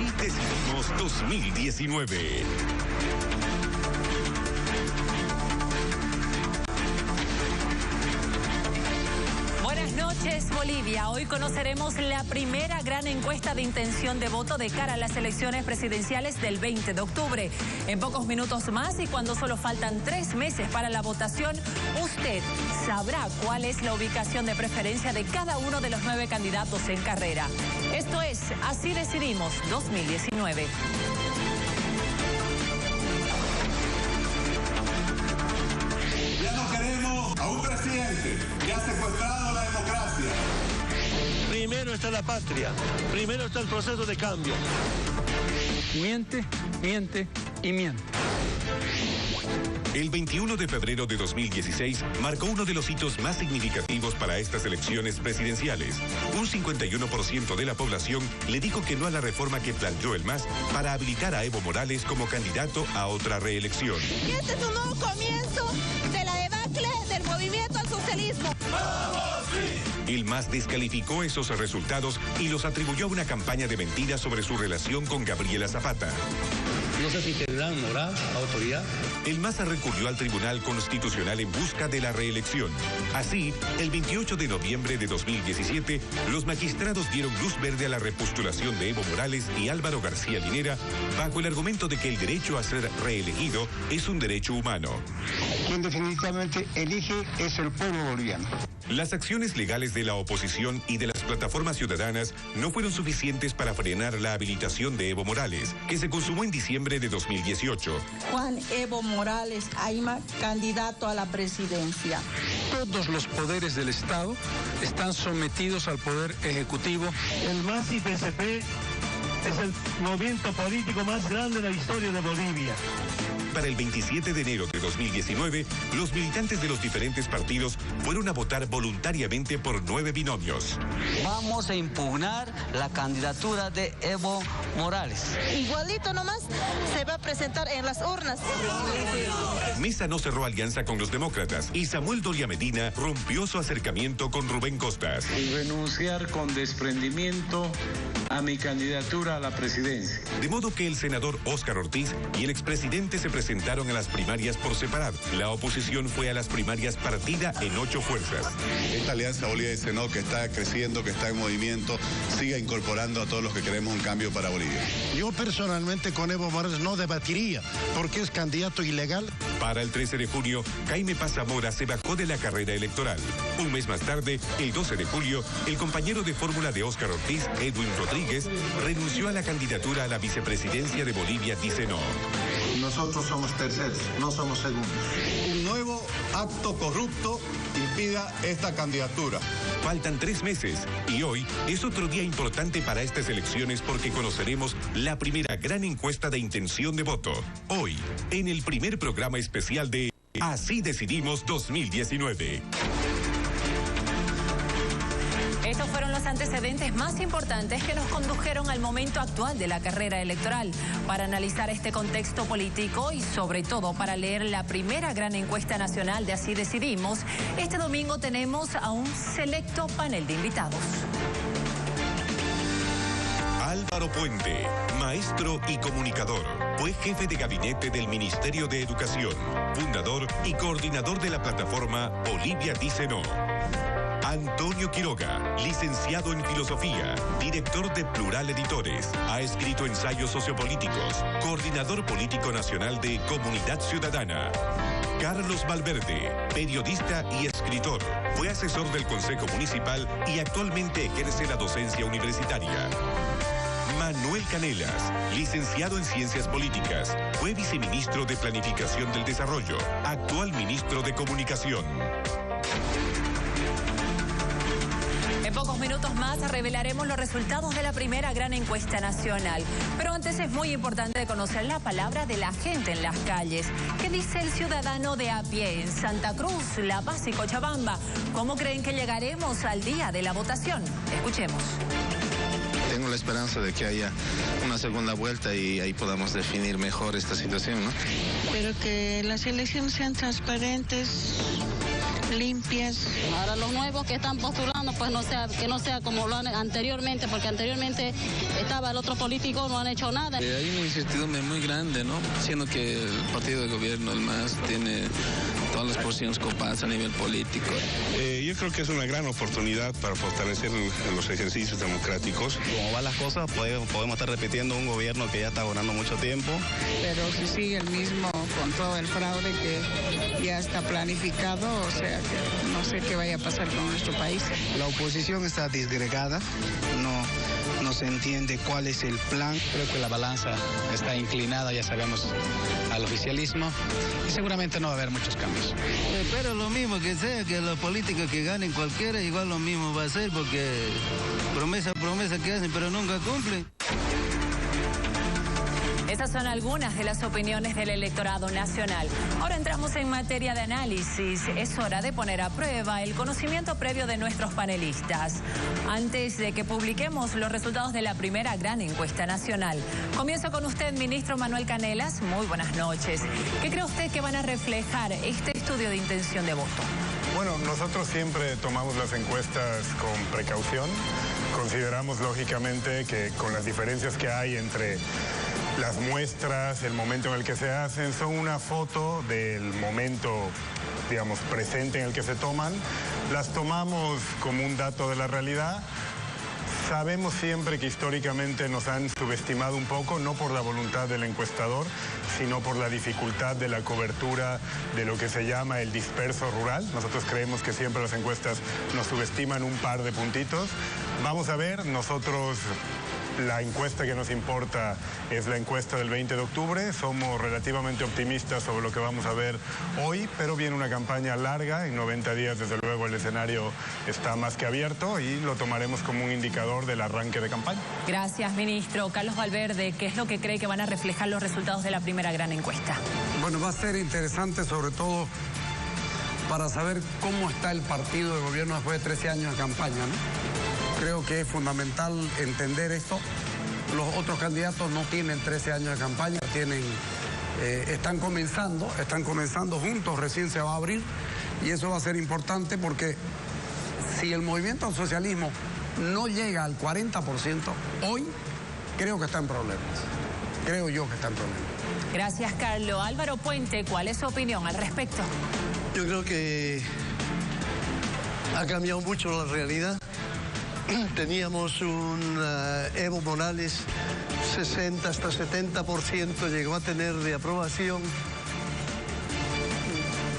Así decidimos 2019. Buenas noches, Bolivia. Hoy conoceremos la primera gran encuesta de intención de voto de cara a las elecciones presidenciales del 20 de octubre. En pocos minutos más y cuando solo faltan 3 meses para la votación, usted sabrá cuál es la ubicación de preferencia de cada uno de los 9 candidatos en carrera. Esto es Así Decidimos 2019. Ya no queremos a un presidente que ha secuestrado la democracia. Primero está la patria, primero está el proceso de cambio. Miente, miente y miente. El 21 de febrero de 2016 marcó uno de los hitos más significativos para estas elecciones presidenciales. Un 51% de la población le dijo que no a la reforma que planteó el MAS para habilitar a Evo Morales como candidato a otra reelección. Y este es un nuevo comienzo de la debacle del movimiento al socialismo. ¡Vamos, sí! El MAS descalificó esos resultados y los atribuyó a una campaña de mentiras sobre su relación con Gabriela Zapata. No sé si tendrán moral, autoridad. El MAS recurrió al Tribunal Constitucional en busca de la reelección. Así, el 28 de noviembre de 2017, los magistrados dieron luz verde a la repostulación de Evo Morales y Álvaro García Linera bajo el argumento de que el derecho a ser reelegido es un derecho humano. Quien definitivamente elige es el pueblo boliviano. Las acciones legales de la oposición y de las plataformas ciudadanas no fueron suficientes para frenar la habilitación de Evo Morales, que se consumó en diciembre de 2018. Juan Evo Morales Ayma, candidato a la presidencia. Todos los poderes del Estado están sometidos al poder ejecutivo. El MAS y PSP es el movimiento político más grande de la historia de Bolivia. Para el 27 de enero de 2019, los militantes de los diferentes partidos fueron a votar voluntariamente por 9 binomios. Vamos a impugnar la candidatura de Evo Morales. Igualito nomás se va a presentar en las urnas. Mesa no cerró alianza con los demócratas y Samuel Doria Medina rompió su acercamiento con Rubén Costas. Y renunciar con desprendimiento a mi candidatura a la presidencia. De modo que el senador Óscar Ortiz y el expresidente se presentaron a las primarias por separado. La oposición fue a las primarias partida en 8 fuerzas. Esta alianza Bolivia dice no, que está creciendo, que está en movimiento, siga incorporando a todos los que queremos un cambio para Bolivia. Yo personalmente con Evo Morales no debatiría porque es candidato ilegal. Para el 13 de junio, Jaime Paz Zamora se bajó de la carrera electoral. Un mes más tarde, el 12 de julio, el compañero de fórmula de Óscar Ortiz, Edwin Rodríguez, renunció a la candidatura a la vicepresidencia de Bolivia, dice no. Nosotros somos terceros, no somos segundos. Un nuevo acto corrupto impida esta candidatura. Faltan 3 meses y hoy es otro día importante para estas elecciones porque conoceremos la primera gran encuesta de intención de voto. Hoy, en el primer programa especial de Así Decidimos 2019. Estos fueron los antecedentes más importantes que nos condujeron al momento actual de la carrera electoral. Para analizar este contexto político y sobre todo para leer la primera gran encuesta nacional de Así Decidimos, este domingo tenemos a un selecto panel de invitados. Álvaro Puente, maestro y comunicador, fue jefe de gabinete del Ministerio de Educación, fundador y coordinador de la plataforma Bolivia Dice No. Antonio Quiroga, licenciado en Filosofía, director de Plural Editores, ha escrito ensayos sociopolíticos, coordinador político nacional de Comunidad Ciudadana. Carlos Valverde, periodista y escritor, fue asesor del Consejo Municipal y actualmente ejerce la docencia universitaria. Manuel Canelas, licenciado en Ciencias Políticas, fue viceministro de Planificación del Desarrollo, actual ministro de Comunicación. En pocos minutos más revelaremos los resultados de la primera gran encuesta nacional. Pero antes es muy importante conocer la palabra de la gente en las calles. ¿Qué dice el ciudadano de a pie en Santa Cruz, La Paz y Cochabamba? ¿Cómo creen que llegaremos al día de la votación? Escuchemos. Tengo la esperanza de que haya una segunda vuelta y ahí podamos definir mejor esta situación, ¿no? Pero que las elecciones sean transparentes, limpias. Ahora los nuevos que están postulando pues que no sea como lo han anteriormente, porque anteriormente estaba el otro político, no han hecho nada. Hay una incertidumbre muy grande, ¿no? Siendo que el partido de gobierno, el MAS, tiene todas las posiciones copadas a nivel político. Yo creo que es una gran oportunidad para fortalecer los ejercicios democráticos. Como van las cosas, podemos estar repitiendo un gobierno que ya está gobernando mucho tiempo. Pero si sigue el mismo con todo el fraude que ya está planificado, o sea que no sé qué vaya a pasar con nuestro país. La oposición está disgregada, no se entiende cuál es el plan. Creo que la balanza está inclinada, ya sabemos, al oficialismo y seguramente no va a haber muchos cambios. Pero lo mismo que sea, que los políticos que ganen cualquiera, igual lo mismo va a ser, porque promesa que hacen, pero nunca cumplen. Esas son algunas de las opiniones del electorado nacional. Ahora entramos en materia de análisis. Es hora de poner a prueba el conocimiento previo de nuestros panelistas. Antes de que publiquemos los resultados de la primera gran encuesta nacional. Comienzo con usted, ministro Manuel Canelas. Muy buenas noches. ¿Qué cree usted que van a reflejar este estudio de intención de voto? Bueno, nosotros siempre tomamos las encuestas con precaución. Consideramos lógicamente que con las diferencias que hay entre las muestras, el momento en el que se hacen, son una foto del momento, digamos, presente en el que se toman. Las tomamos como un dato de la realidad. Sabemos siempre que históricamente nos han subestimado un poco, no por la voluntad del encuestador, sino por la dificultad de la cobertura de lo que se llama el disperso rural. Nosotros creemos que siempre las encuestas nos subestiman un par de puntitos. Vamos a ver, nosotros... La encuesta que nos importa es la encuesta del 20 de octubre. Somos relativamente optimistas sobre lo que vamos a ver hoy, pero viene una campaña larga. En 90 días, desde luego, el escenario está más que abierto y lo tomaremos como un indicador del arranque de campaña. Gracias, ministro. Carlos Valverde, ¿qué es lo que cree que van a reflejar los resultados de la primera gran encuesta? Bueno, va a ser interesante, sobre todo para saber cómo está el partido de gobierno después de 13 años de campaña, ¿no? Creo que es fundamental entender esto. Los otros candidatos no tienen 13 años de campaña, están comenzando juntos, recién se va a abrir, y eso va a ser importante porque si el movimiento al socialismo no llega al 40%, hoy creo que está en problemas. Creo yo que está en problemas. Gracias, Carlos. Álvaro Puente, ¿cuál es su opinión al respecto? Yo creo que ha cambiado mucho la realidad. Teníamos un Evo Morales 60 hasta 70% llegó a tener de aprobación.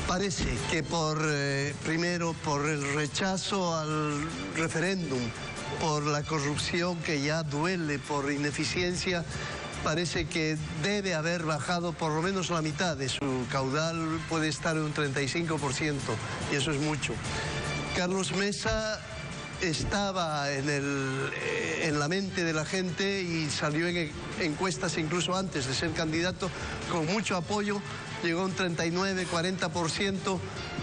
Parece que primero por el rechazo al referéndum, por la corrupción que ya duele, por ineficiencia, parece que debe haber bajado por lo menos la mitad de su caudal, puede estar en un 35%, y eso es mucho. Carlos Mesa estaba en la mente de la gente y salió en encuestas incluso antes de ser candidato con mucho apoyo, llegó a un 39-40%,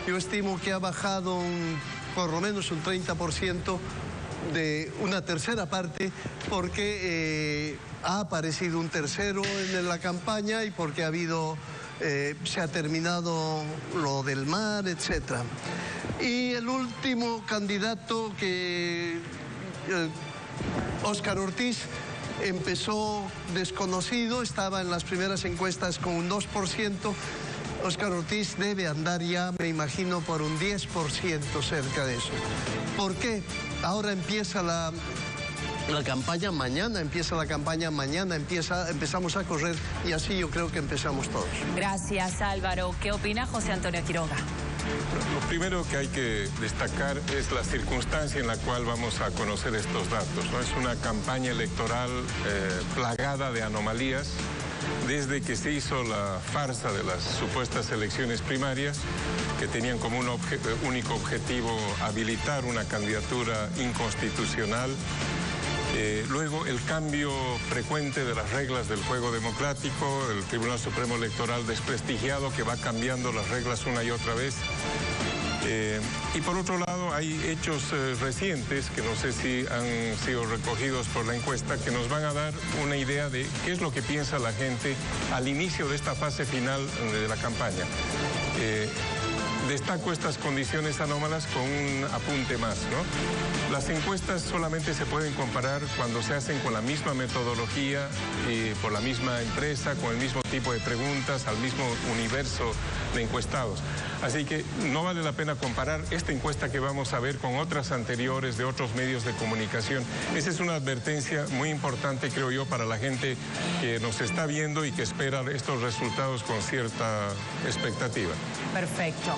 yo estimo que ha bajado por lo menos un 30% de una tercera parte porque ha aparecido un tercero en la campaña y porque se ha terminado lo del mar, etcétera. Y el último candidato Óscar Ortiz, empezó desconocido, estaba en las primeras encuestas con un 2%. Óscar Ortiz debe andar ya, me imagino, por un 10% cerca de eso. ¿Por qué? Ahora empieza la campaña mañana, empezamos a correr y así yo creo que empezamos todos. Gracias, Álvaro. ¿Qué opina José Antonio Quiroga? Lo primero que hay que destacar es la circunstancia en la cual vamos a conocer estos datos, ¿no? Es una campaña electoral plagada de anomalías. Desde que se hizo la farsa de las supuestas elecciones primarias, que tenían como un único objetivo habilitar una candidatura inconstitucional, luego el cambio frecuente de las reglas del juego democrático, el Tribunal Supremo Electoral desprestigiado que va cambiando las reglas una y otra vez. Y por otro lado hay hechos recientes que no sé si han sido recogidos por la encuesta que nos van a dar una idea de qué es lo que piensa la gente al inicio de esta fase final de la campaña. Destaco estas condiciones anómalas con un apunte más, ¿no? Las encuestas solamente se pueden comparar cuando se hacen con la misma metodología, por la misma empresa, con el mismo tipo de preguntas, al mismo universo de encuestados. Así que no vale la pena comparar esta encuesta que vamos a ver con otras anteriores de otros medios de comunicación. Esa es una advertencia muy importante, creo yo, para la gente que nos está viendo y que espera estos resultados con cierta expectativa. Perfecto.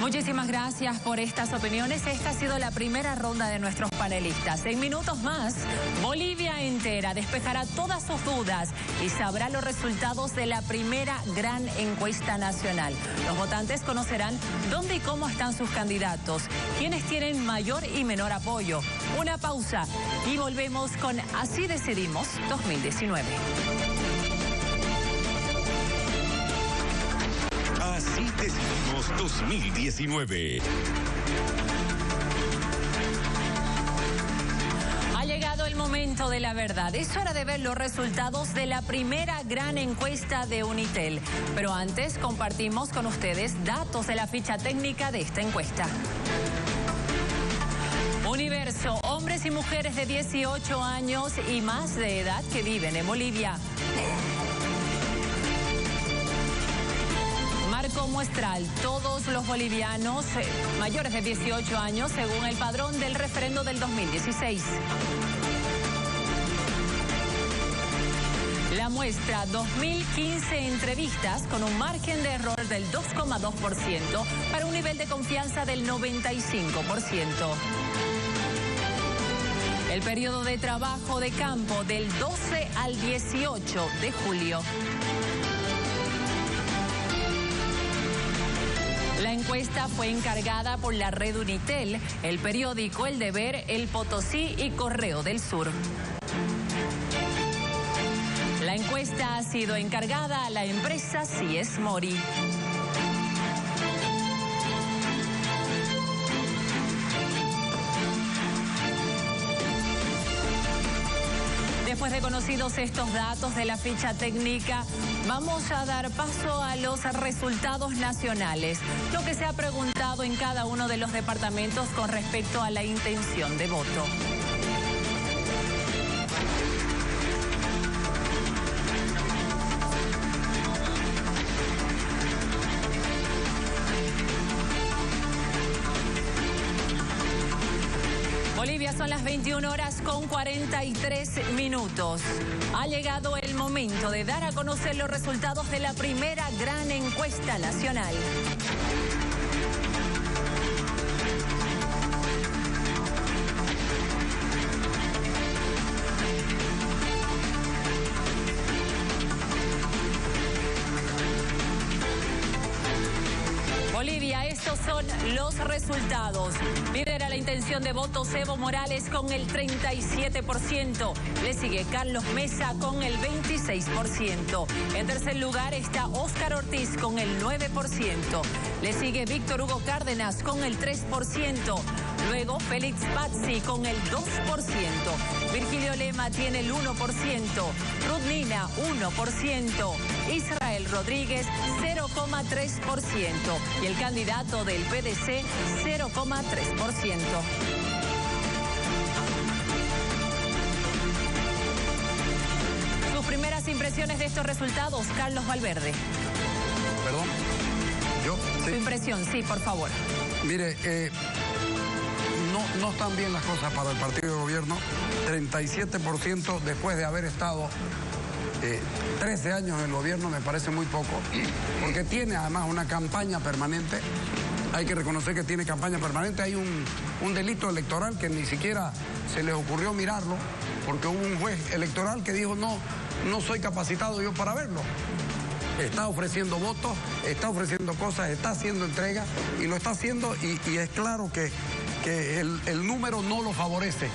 Muchísimas gracias por estas opiniones. Esta ha sido la primera ronda de nuestros panelistas. En minutos más, Bolivia entera despejará todas sus dudas y sabrá los resultados de la primera gran encuesta nacional. Los votantes conocerán dónde y cómo están sus candidatos, quiénes tienen mayor y menor apoyo. Una pausa y volvemos con Así Decidimos 2019. Así Decidimos 2019. Ha llegado el momento de la verdad. Es hora de ver los resultados de la primera gran encuesta de Unitel. Pero antes compartimos con ustedes datos de la ficha técnica de esta encuesta. Universo, hombres y mujeres de 18 años y más de edad que viven en Bolivia. Marco muestral, todos los bolivianos mayores de 18 años según el padrón del referendo del 2016. La muestra, 2015 entrevistas con un margen de error del 2,2% para un nivel de confianza del 95%. El periodo de trabajo de campo del 12 al 18 de julio. La encuesta fue encargada por la red Unitel, el periódico El Deber, El Potosí y Correo del Sur. La encuesta ha sido encargada a la empresa CIES Mori. Después de conocidos estos datos de la ficha técnica, vamos a dar paso a los resultados nacionales. Lo que se ha preguntado en cada uno de los departamentos con respecto a la intención de voto. Bolivia, son las 21 horas con 43 minutos. Ha llegado el momento de dar a conocer los resultados de la primera gran encuesta nacional. Bolivia, estos son los resultados. Lidera la intención de voto Evo Morales con el 37%. Le sigue Carlos Mesa con el 26%. En tercer lugar está Óscar Ortiz con el 9%. Le sigue Víctor Hugo Cárdenas con el 3%. Luego Félix Pazzi con el 2%. Virgilio Lema tiene el 1%. Ruth Nina 1%. Israel Rodríguez 0,3%. Y el candidato del PDC 0,3%. Sus primeras impresiones de estos resultados, Carlos Valverde. ¿Perdón? ¿Yo? Sí. Su impresión, sí, por favor. Mire, no están bien las cosas para el partido de gobierno. 37% después de haber estado 13 años en el gobierno me parece muy poco, porque tiene además una campaña permanente. Hay que reconocer que tiene campaña permanente. Hay un delito electoral que ni siquiera se les ocurrió mirarlo, porque hubo un juez electoral que dijo no soy capacitado yo para verlo. Está ofreciendo votos, está ofreciendo cosas, está haciendo entrega y lo está haciendo y es claro que el número no lo favorece.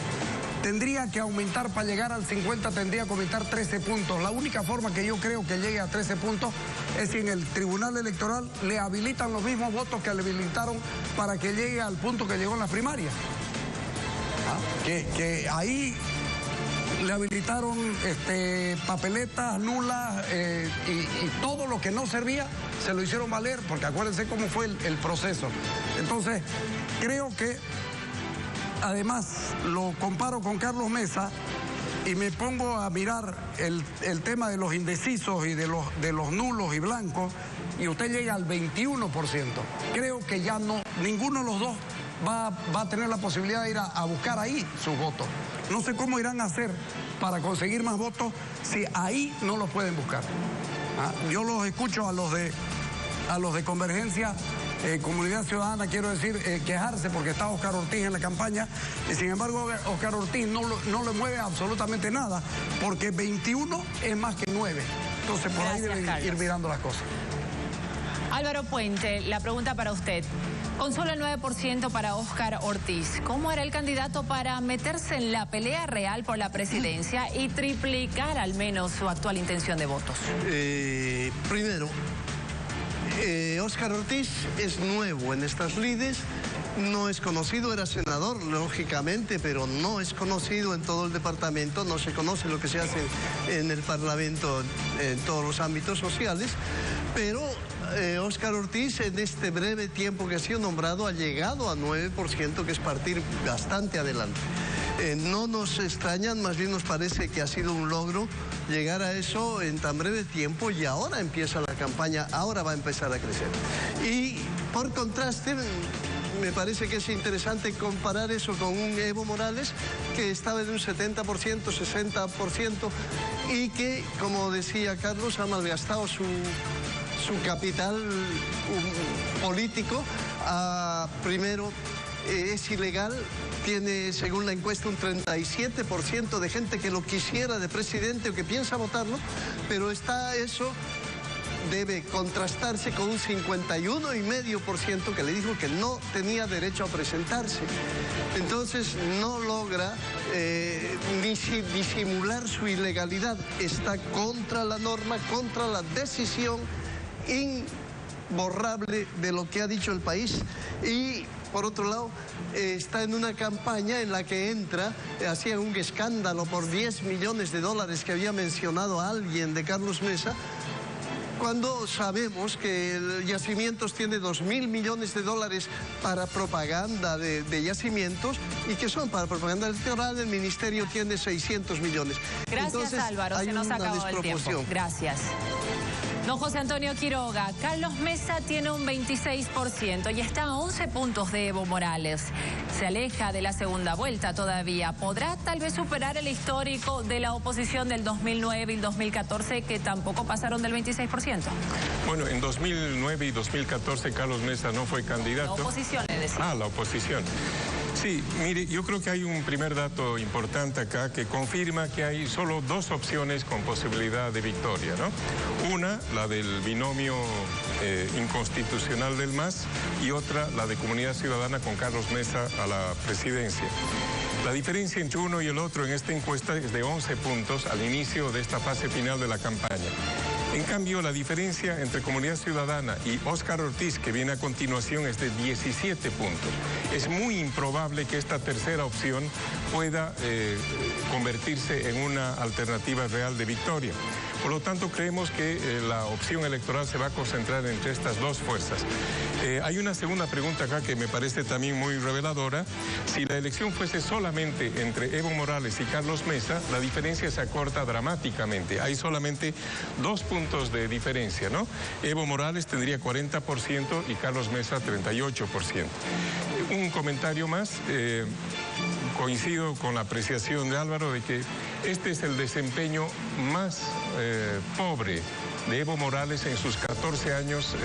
Tendría que aumentar, para llegar al 50 tendría que aumentar 13 puntos. La única forma que yo creo que llegue a 13 puntos es si en el Tribunal Electoral le habilitan los mismos votos que le habilitaron para que llegue al punto que llegó en la primaria. Que ahí le habilitaron papeletas nulas y todo lo que no servía se lo hicieron valer, porque acuérdense cómo fue el proceso. Entonces, creo que, además, lo comparo con Carlos Mesa y me pongo a mirar el tema de los indecisos y de los nulos y blancos, y usted llega al 21%. Creo que ya no, ninguno de los dos va a tener la posibilidad de ir a buscar ahí sus votos. No sé cómo irán a hacer para conseguir más votos si ahí no los pueden buscar. Yo los escucho a los de Convergencia, Comunidad Ciudadana, quiero decir, quejarse porque está Óscar Ortiz en la campaña, y sin embargo Óscar Ortiz no le mueve absolutamente nada, porque 21 es más que 9. Entonces por ahí deben ir mirando las cosas. Álvaro Puente, la pregunta para usted. Con solo el 9% para Óscar Ortiz, ¿cómo hará el candidato para meterse en la pelea real por la presidencia y triplicar al menos su actual intención de votos? Primero, Óscar Ortiz es nuevo en estas lides, no es conocido, era senador, lógicamente, pero no es conocido en todo el departamento, no se conoce lo que se hace en el Parlamento en todos los ámbitos sociales, pero Óscar Ortiz, en este breve tiempo que ha sido nombrado, ha llegado a 9%, que es partir bastante adelante. No nos extrañan, más bien nos parece que ha sido un logro llegar a eso en tan breve tiempo, y ahora empieza la campaña, ahora va a empezar a crecer. Y por contraste, me parece que es interesante comparar eso con un Evo Morales que estaba en un 70%, 60%, y que, como decía Carlos, ha malgastado su capital político. Primero, es ilegal, tiene, según la encuesta, un 37% de gente que lo quisiera de presidente o que piensa votarlo, pero eso debe contrastarse con un 51,5% que le dijo que no tenía derecho a presentarse. Entonces no logra disimular su ilegalidad, está contra la norma, contra la decisión imborrable de lo que ha dicho el país, y por otro lado está en una campaña en la que hacía un escándalo por $10 millones que había mencionado a alguien de Carlos Mesa, cuando sabemos que el Yacimientos tiene $2.000 millones para propaganda de yacimientos, y que son para propaganda electoral. El ministerio tiene 600 millones. Gracias. Entonces, Álvaro, se nos ha acabado el tiempo. Gracias. Don José Antonio Quiroga, Carlos Mesa tiene un 26% y está a 11 puntos de Evo Morales. Se aleja de la segunda vuelta todavía. ¿Podrá tal vez superar el histórico de la oposición del 2009 y 2014, que tampoco pasaron del 26%? Bueno, en 2009 y 2014 Carlos Mesa no fue candidato. La oposición, es decir. La oposición. Sí, mire, yo creo que hay un primer dato importante acá que confirma que hay solo dos opciones con posibilidad de victoria, ¿no? Una, la del binomio inconstitucional del MAS, y otra, la de Comunidad Ciudadana con Carlos Mesa a la presidencia. La diferencia entre uno y el otro en esta encuesta es de 11 puntos al inicio de esta fase final de la campaña. En cambio, la diferencia entre Comunidad Ciudadana y Óscar Ortiz, que viene a continuación, es de 17 puntos. Es muy improbable que esta tercera opción pueda convertirse en una alternativa real de victoria. Por lo tanto, creemos que la opción electoral se va a concentrar entre estas dos fuerzas. Hay una segunda pregunta acá que me parece también muy reveladora. Si la elección fuese solamente entre Evo Morales y Carlos Mesa, la diferencia se acorta dramáticamente. Hay solamente 2 puntos de diferencia, ¿no? Evo Morales tendría 40% y Carlos Mesa 38%. Un comentario más. Coincido con la apreciación de Álvaro de que este es el desempeño más pobre de Evo Morales en sus 14 años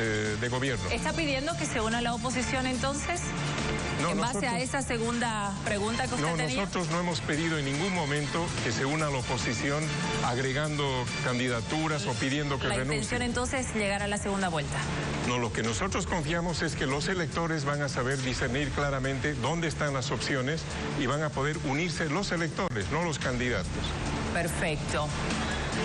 de gobierno. ¿Está pidiendo que se una a la oposición entonces? No, en base a esa segunda pregunta que usted tenía. Nosotros no hemos pedido en ningún momento que se una a la oposición agregando candidaturas o pidiendo que renuncie. La intención entonces es llegar a la segunda vuelta. No, lo que nosotros confiamos es que los electores van a saber discernir claramente dónde están las opciones y van a poder unirse los electores, no los candidatos. Perfecto.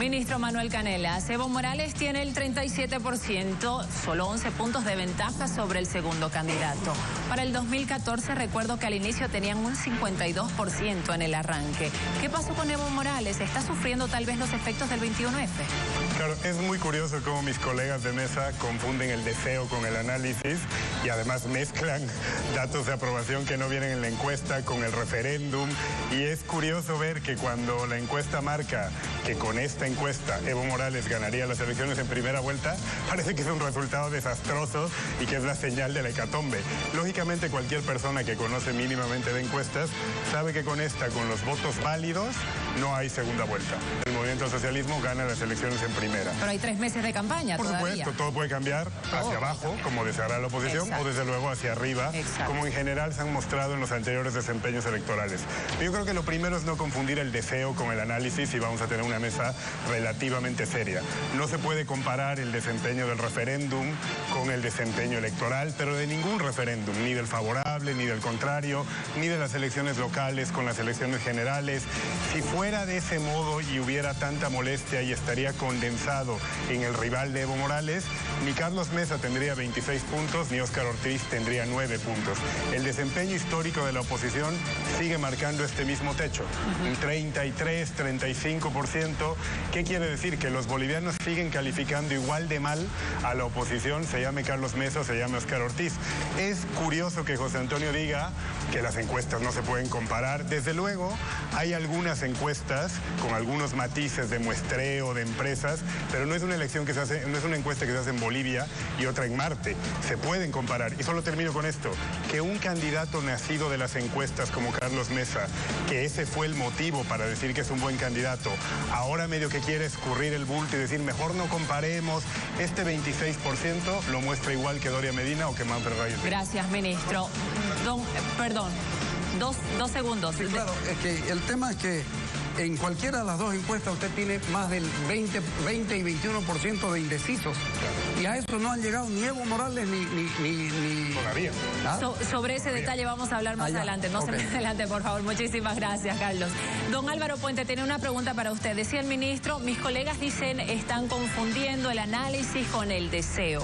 Ministro Manuel Canelas, Evo Morales tiene el 37%, solo 11 puntos de ventaja sobre el segundo candidato. Para el 2014 recuerdo que al inicio tenían un 52% en el arranque. ¿Qué pasó con Evo Morales? ¿Está sufriendo tal vez los efectos del 21F? Claro, es muy curioso cómo mis colegas de mesa confunden el deseo con el análisis y además mezclan datos de aprobación que no vienen en la encuesta con el referéndum. Y es curioso ver que cuando la encuesta marca que con esta encuesta Evo Morales ganaría las elecciones en primera vuelta, parece que es un resultado desastroso y que es la señal de la hecatombe. Lógicamente cualquier persona que conoce mínimamente de encuestas sabe que con esta, con los votos válidos, no hay segunda vuelta. El movimiento al socialismo gana las elecciones en primera. Pero hay 3 meses de campaña todavía. Por supuesto, todo puede cambiar hacia abajo, como deseará la oposición, o desde luego hacia arriba, como en general se han mostrado en los anteriores desempeños electorales. Yo creo que lo primero es no confundir el deseo con el análisis y vamos a tener una mesa relativamente seria. No se puede comparar el desempeño del referéndum con el desempeño electoral, pero de ningún referéndum, ni del favorable, ni del contrario, ni de las elecciones locales con las elecciones generales. Si fuera de ese modo y hubiera tanta molestia y estaría condensado en el rival de Evo Morales, ni Carlos Mesa tendría 26 puntos, ni Óscar Ortiz tendría 9 puntos. El desempeño histórico de la oposición sigue marcando este mismo techo, un 33, 35%. ¿Qué quiere decir? Que los bolivianos siguen calificando igual de mal a la oposición, se llame Carlos Mesa o se llame Óscar Ortiz. Es curioso que José Antonio diga que las encuestas no se pueden comparar. Desde luego, hay algunas encuestas con algunos matices de muestreo, de empresas, pero no es una elección que se hace, no es una encuesta que se hace en Bolivia y otra en Marte. Se pueden comparar. Y solo termino con esto, que un candidato nacido de las encuestas como Carlos Mesa, que ese fue el motivo para decir que es un buen candidato, ahora medio que quiere escurrir el bulto y decir mejor no comparemos, este 26% lo muestra igual que Doria Medina o que Manfred Reyes. Gracias, ministro. Perdón, dos segundos. Sí, claro, es que el tema es que en cualquiera de las dos encuestas usted tiene más del 20 y 21% de indecisos. Y a eso no han llegado ni Evo Morales ni... Todavía. ¿Ah? Sobre ese detalle vamos a hablar más adelante. No se me adelante, por favor. Muchísimas gracias, Carlos. Don Álvaro Puente, tiene una pregunta para usted. Decía el ministro, mis colegas dicen están confundiendo el análisis con el deseo.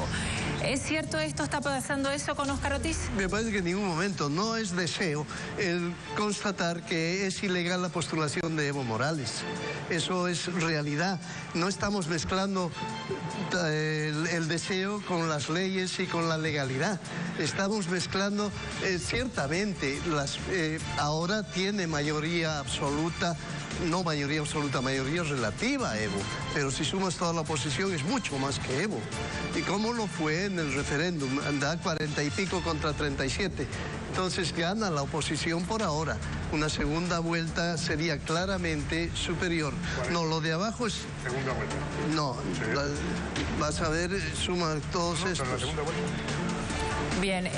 ¿Es cierto esto? ¿Está pasando eso con Óscar Ortiz? Me parece que en ningún momento no es deseo el constatar que es ilegal la postulación de Evo Morales. Eso es realidad. No estamos mezclando el deseo con las leyes y con la legalidad. Estamos mezclando, ciertamente, ahora tiene mayoría absoluta, no mayoría absoluta, mayoría relativa a Evo, pero si sumas toda la oposición es mucho más que Evo. ¿Y cómo lo fue en el referéndum? Anda 40 y pico contra 37. Entonces gana la oposición por ahora. Una segunda vuelta sería claramente superior. No, lo de abajo es... Segunda vuelta. No, vas a ver, suma todos estos. La segunda vuelta. Bien,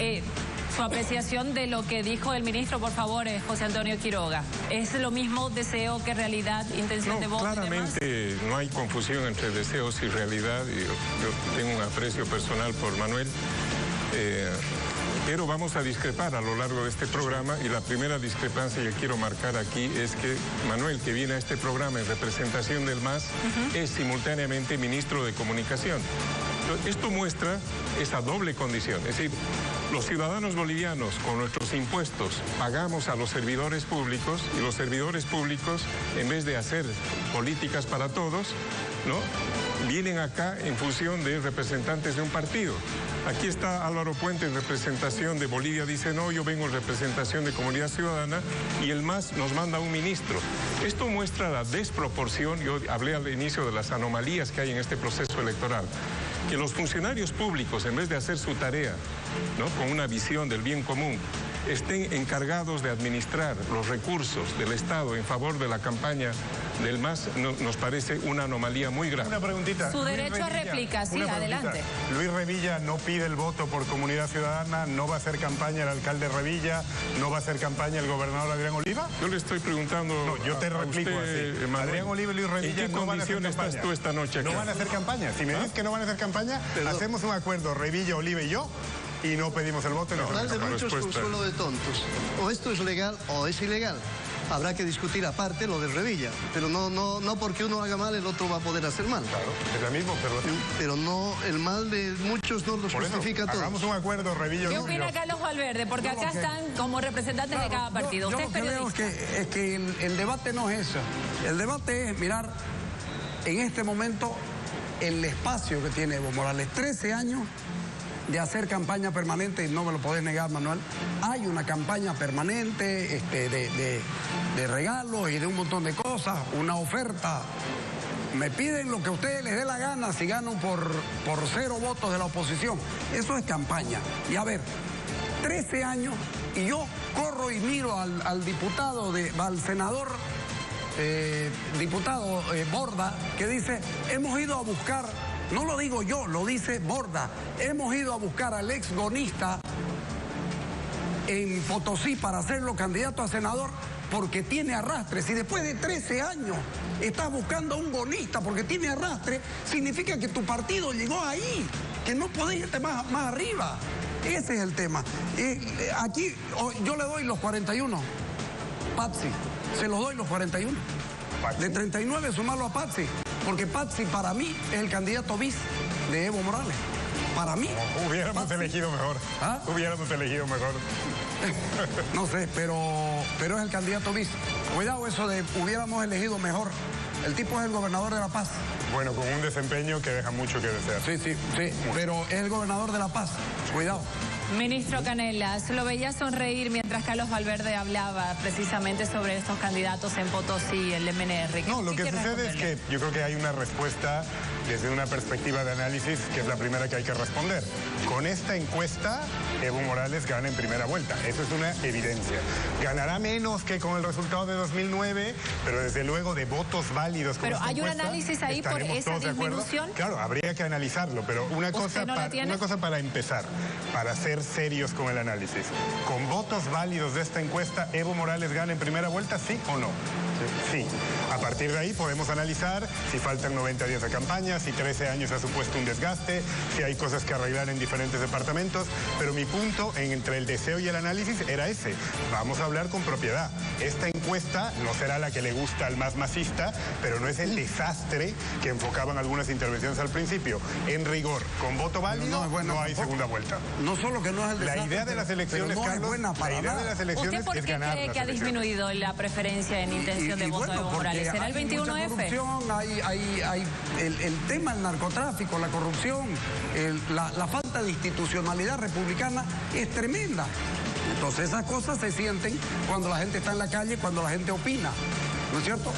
su apreciación de lo que dijo el ministro, por favor, José Antonio Quiroga. ¿Es lo mismo deseo que realidad, intención de voto? Claramente no hay confusión entre deseos y realidad. Yo tengo un aprecio personal por Manuel. Pero vamos a discrepar a lo largo de este programa y la primera discrepancia que quiero marcar aquí es que Manuel, que viene a este programa en representación del MAS, es simultáneamente ministro de Comunicación. Esto muestra esa doble condición, es decir, los ciudadanos bolivianos con nuestros impuestos pagamos a los servidores públicos y los servidores públicos, en vez de hacer políticas para todos, ¿no?, vienen acá en función de representantes de un partido. Aquí está Álvaro Puente en representación de Bolivia, dice no, yo vengo en representación de Comunidad Ciudadana y el MAS nos manda un ministro. Esto muestra la desproporción, yo hablé al inicio de las anomalías que hay en este proceso electoral. Que los funcionarios públicos, en vez de hacer su tarea, ¿no?, con una visión del bien común, estén encargados de administrar los recursos del Estado en favor de la campaña del MAS, nos parece una anomalía muy grave. Una preguntita. Su derecho a réplica, sí, adelante. Luis Revilla no pide el voto por Comunidad Ciudadana, no va a hacer campaña el alcalde Revilla, no va a hacer campaña el gobernador Adrián Oliva. Yo le estoy preguntando. No, yo te replico usted, así. Adrián Oliva y Luis Revilla no van a hacer campaña. ¿En qué condición estás tú esta noche acá? No van a hacer campaña. Si me dices que no van a hacer campaña, hacemos un acuerdo, Revilla, Oliva y yo, y no pedimos el voto. Más de muchos consuelo de tontos. O esto es legal o es ilegal. Habrá que discutir aparte lo de Revilla, pero no porque uno haga mal el otro va a poder hacer mal. Claro, es la misma observación. Pero no, el mal de muchos no los justifica todo. Hagamos un acuerdo, Revilla. ¿Qué opina Carlos Valverde? Porque acá están como representantes de cada partido. Yo lo que veo es que el debate no es eso. El debate es mirar en este momento el espacio que tiene Evo Morales. 13 años de hacer campaña permanente, y no me lo podés negar, Manuel. Hay una campaña permanente de regalos y de un montón de cosas, una oferta. Me piden lo que a ustedes les dé la gana si gano por 0 votos de la oposición. Eso es campaña. Y a ver, 13 años y yo corro y miro al diputado, al senador, diputado Borda, que dice, hemos ido a buscar, no lo digo yo, lo dice Borda, hemos ido a buscar al ex gonista en Potosí para hacerlo candidato a senador porque tiene arrastre. Si después de 13 años estás buscando a un gonista porque tiene arrastre, significa que tu partido llegó ahí, que no podés irte más arriba. Ese es el tema. Aquí yo le doy los 41. Patxi, se los doy los 41. De 39 sumarlo a Patxi, porque Patxi para mí es el candidato bis de Evo Morales. Para mí. Hubiéramos elegido mejor. ¿Ah? Hubiéramos elegido mejor. No sé, pero es el candidato bis. Cuidado eso de hubiéramos elegido mejor. El tipo es el gobernador de La Paz. Bueno, con un desempeño que deja mucho que desear. Sí, pero es el gobernador de La Paz. Cuidado. Ministro Canelas, lo veía sonreír mientras Carlos Valverde hablaba precisamente sobre estos candidatos en Potosí, el MNR. No, lo que sucede es que yo creo que hay una respuesta desde una perspectiva de análisis que es la primera que hay que responder. Con esta encuesta, Evo Morales gana en primera vuelta. Eso es una evidencia. Ganará menos que con el resultado de 2009, pero desde luego de votos válidos. Pero hay un análisis ahí por esa disminución. Claro, habría que analizarlo, pero una cosa para empezar, para ser serios con el análisis. Con votos válidos de esta encuesta, ¿Evo Morales gana en primera vuelta, sí o no? Sí. A partir de ahí podemos analizar si faltan 90 días de campaña, si 13 años ha supuesto un desgaste, si hay cosas que arreglar en diferentes departamentos, pero mi punto entre el deseo y el análisis era ese. Vamos a hablar con propiedad. Esta encuesta no será la que le gusta al más masista, pero no es el desastre que enfocaban algunas intervenciones al principio. En rigor, con voto válido no hay segunda vuelta. No solo que no es el desastre, la idea de las elecciones, no Carlos, es buena para la idea de las elecciones ¿Usted por qué cree que ha disminuido la preferencia en intención de voto de Evo Morales? ¿Será el 21F? Hay el tema del narcotráfico, la corrupción, la falta de institucionalidad republicana es tremenda. Entonces esas cosas se sienten cuando la gente está en la calle, cuando la gente opina, ¿no es cierto?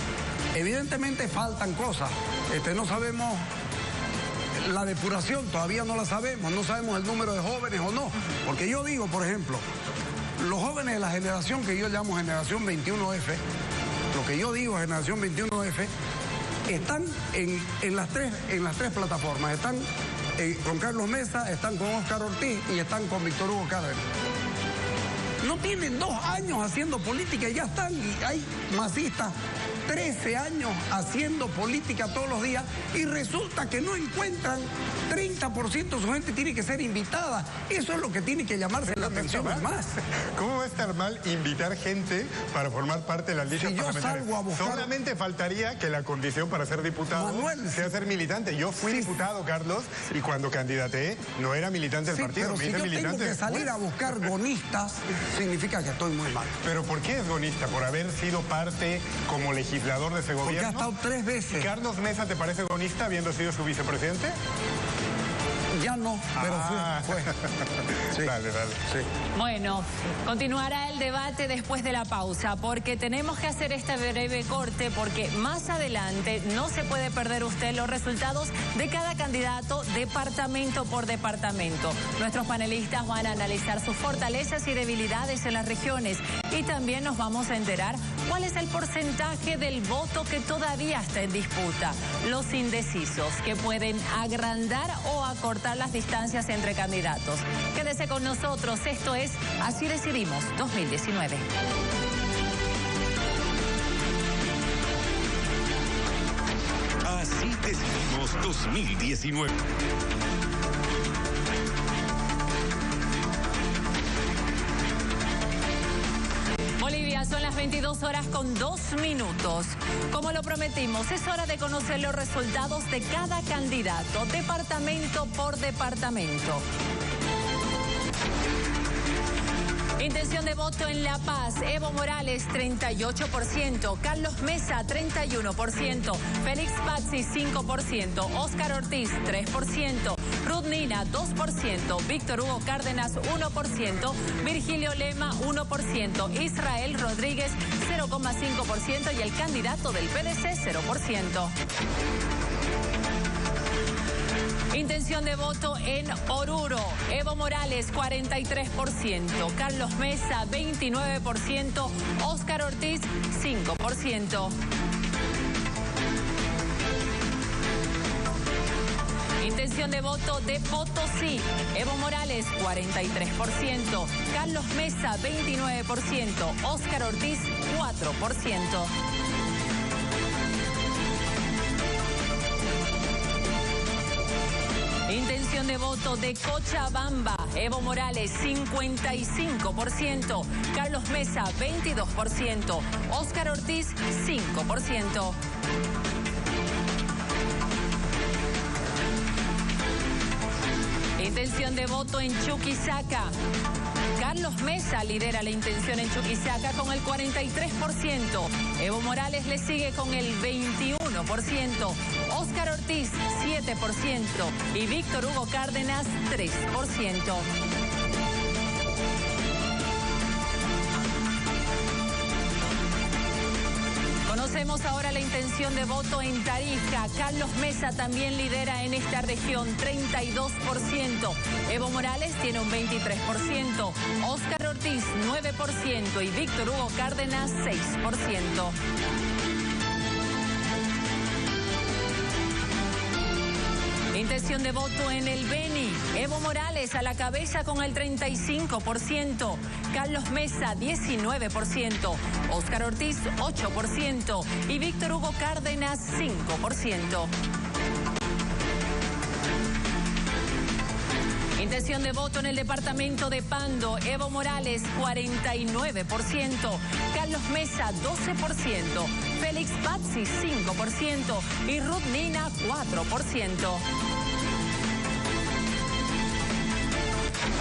Evidentemente faltan cosas. No sabemos la depuración, todavía no la sabemos, no sabemos el número de jóvenes o no. Porque yo digo, por ejemplo, los jóvenes de la generación que yo llamo generación 21F, lo que yo digo generación 21F, están en las tres plataformas. Están con Carlos Mesa, están con Óscar Ortiz y están con Víctor Hugo Cárdenas. No tienen 2 años haciendo política y ya están. Y hay masistas 13 años haciendo política todos los días y resulta que no encuentran 30% de su gente tiene que ser invitada. Eso es lo que tiene que llamarse la atención más. ¿Cómo va a estar mal invitar gente para formar parte de las listas parlamentarias? Salgo a buscar... Solamente faltaría que la condición para ser diputado sea ser militante. Yo fui diputado, Carlos, y cuando candidateé no era militante del partido. Pero si yo tengo que salir a buscar gonistas, significa que estoy muy mal. ¿Pero por qué es gonista? ¿Por haber sido parte como legislador de ese gobierno? Porque ha estado 3 veces. ¿Y Carlos Mesa te parece gonista habiendo sido su vicepresidente? Ya no, pero fue. Sí. Dale. Sí. Bueno, continuará el debate después de la pausa, porque tenemos que hacer este breve corte, porque más adelante no se puede perder usted los resultados de cada candidato departamento por departamento. Nuestros panelistas van a analizar sus fortalezas y debilidades en las regiones y también nos vamos a enterar cuál es el porcentaje del voto que todavía está en disputa. Los indecisos, que pueden agrandar o acortar las distancias entre candidatos. Quédese con nosotros, esto es Así Decidimos 2019. Así Decidimos 2019. Bolivia, son las 22 horas con 2 minutos. Como lo prometimos, es hora de conocer los resultados de cada candidato, departamento por departamento. Intención de voto en La Paz, Evo Morales 38%, Carlos Mesa 31%, Félix Pazzi 5%, Óscar Ortiz 3%, Ruth Nina 2%, Víctor Hugo Cárdenas 1%, Virgilio Lema 1%, Israel Rodríguez 0,5% y el candidato del PDC 0%. Intención de voto en Oruro, Evo Morales 43%, Carlos Mesa 29%, Óscar Ortiz 5%. Intención de voto de Potosí, Evo Morales 43%, Carlos Mesa 29%, Óscar Ortiz 4%. Intención de voto de Cochabamba, Evo Morales 55%, Carlos Mesa 22%, Óscar Ortiz 5%. Intención de voto en Chuquisaca. Carlos Mesa lidera la intención en Chuquisaca con el 43%. Evo Morales le sigue con el 21%. Óscar Ortiz 7% y Víctor Hugo Cárdenas 3%. Conocemos ahora la intención de voto en Tarija. Carlos Mesa también lidera en esta región, 32%. Evo Morales tiene un 23%. Óscar Ortiz, 9%. Y Víctor Hugo Cárdenas, 6%. Intención de voto en el Beni. Evo Morales a la cabeza con el 35%. Carlos Mesa, 19%. Óscar Ortiz, 8%. Y Víctor Hugo Cárdenas, 5%. Intención de voto en el departamento de Pando. Evo Morales, 49%. Carlos Mesa, 12%. Félix Pazzi, 5%. Y Ruth Nina, 4%.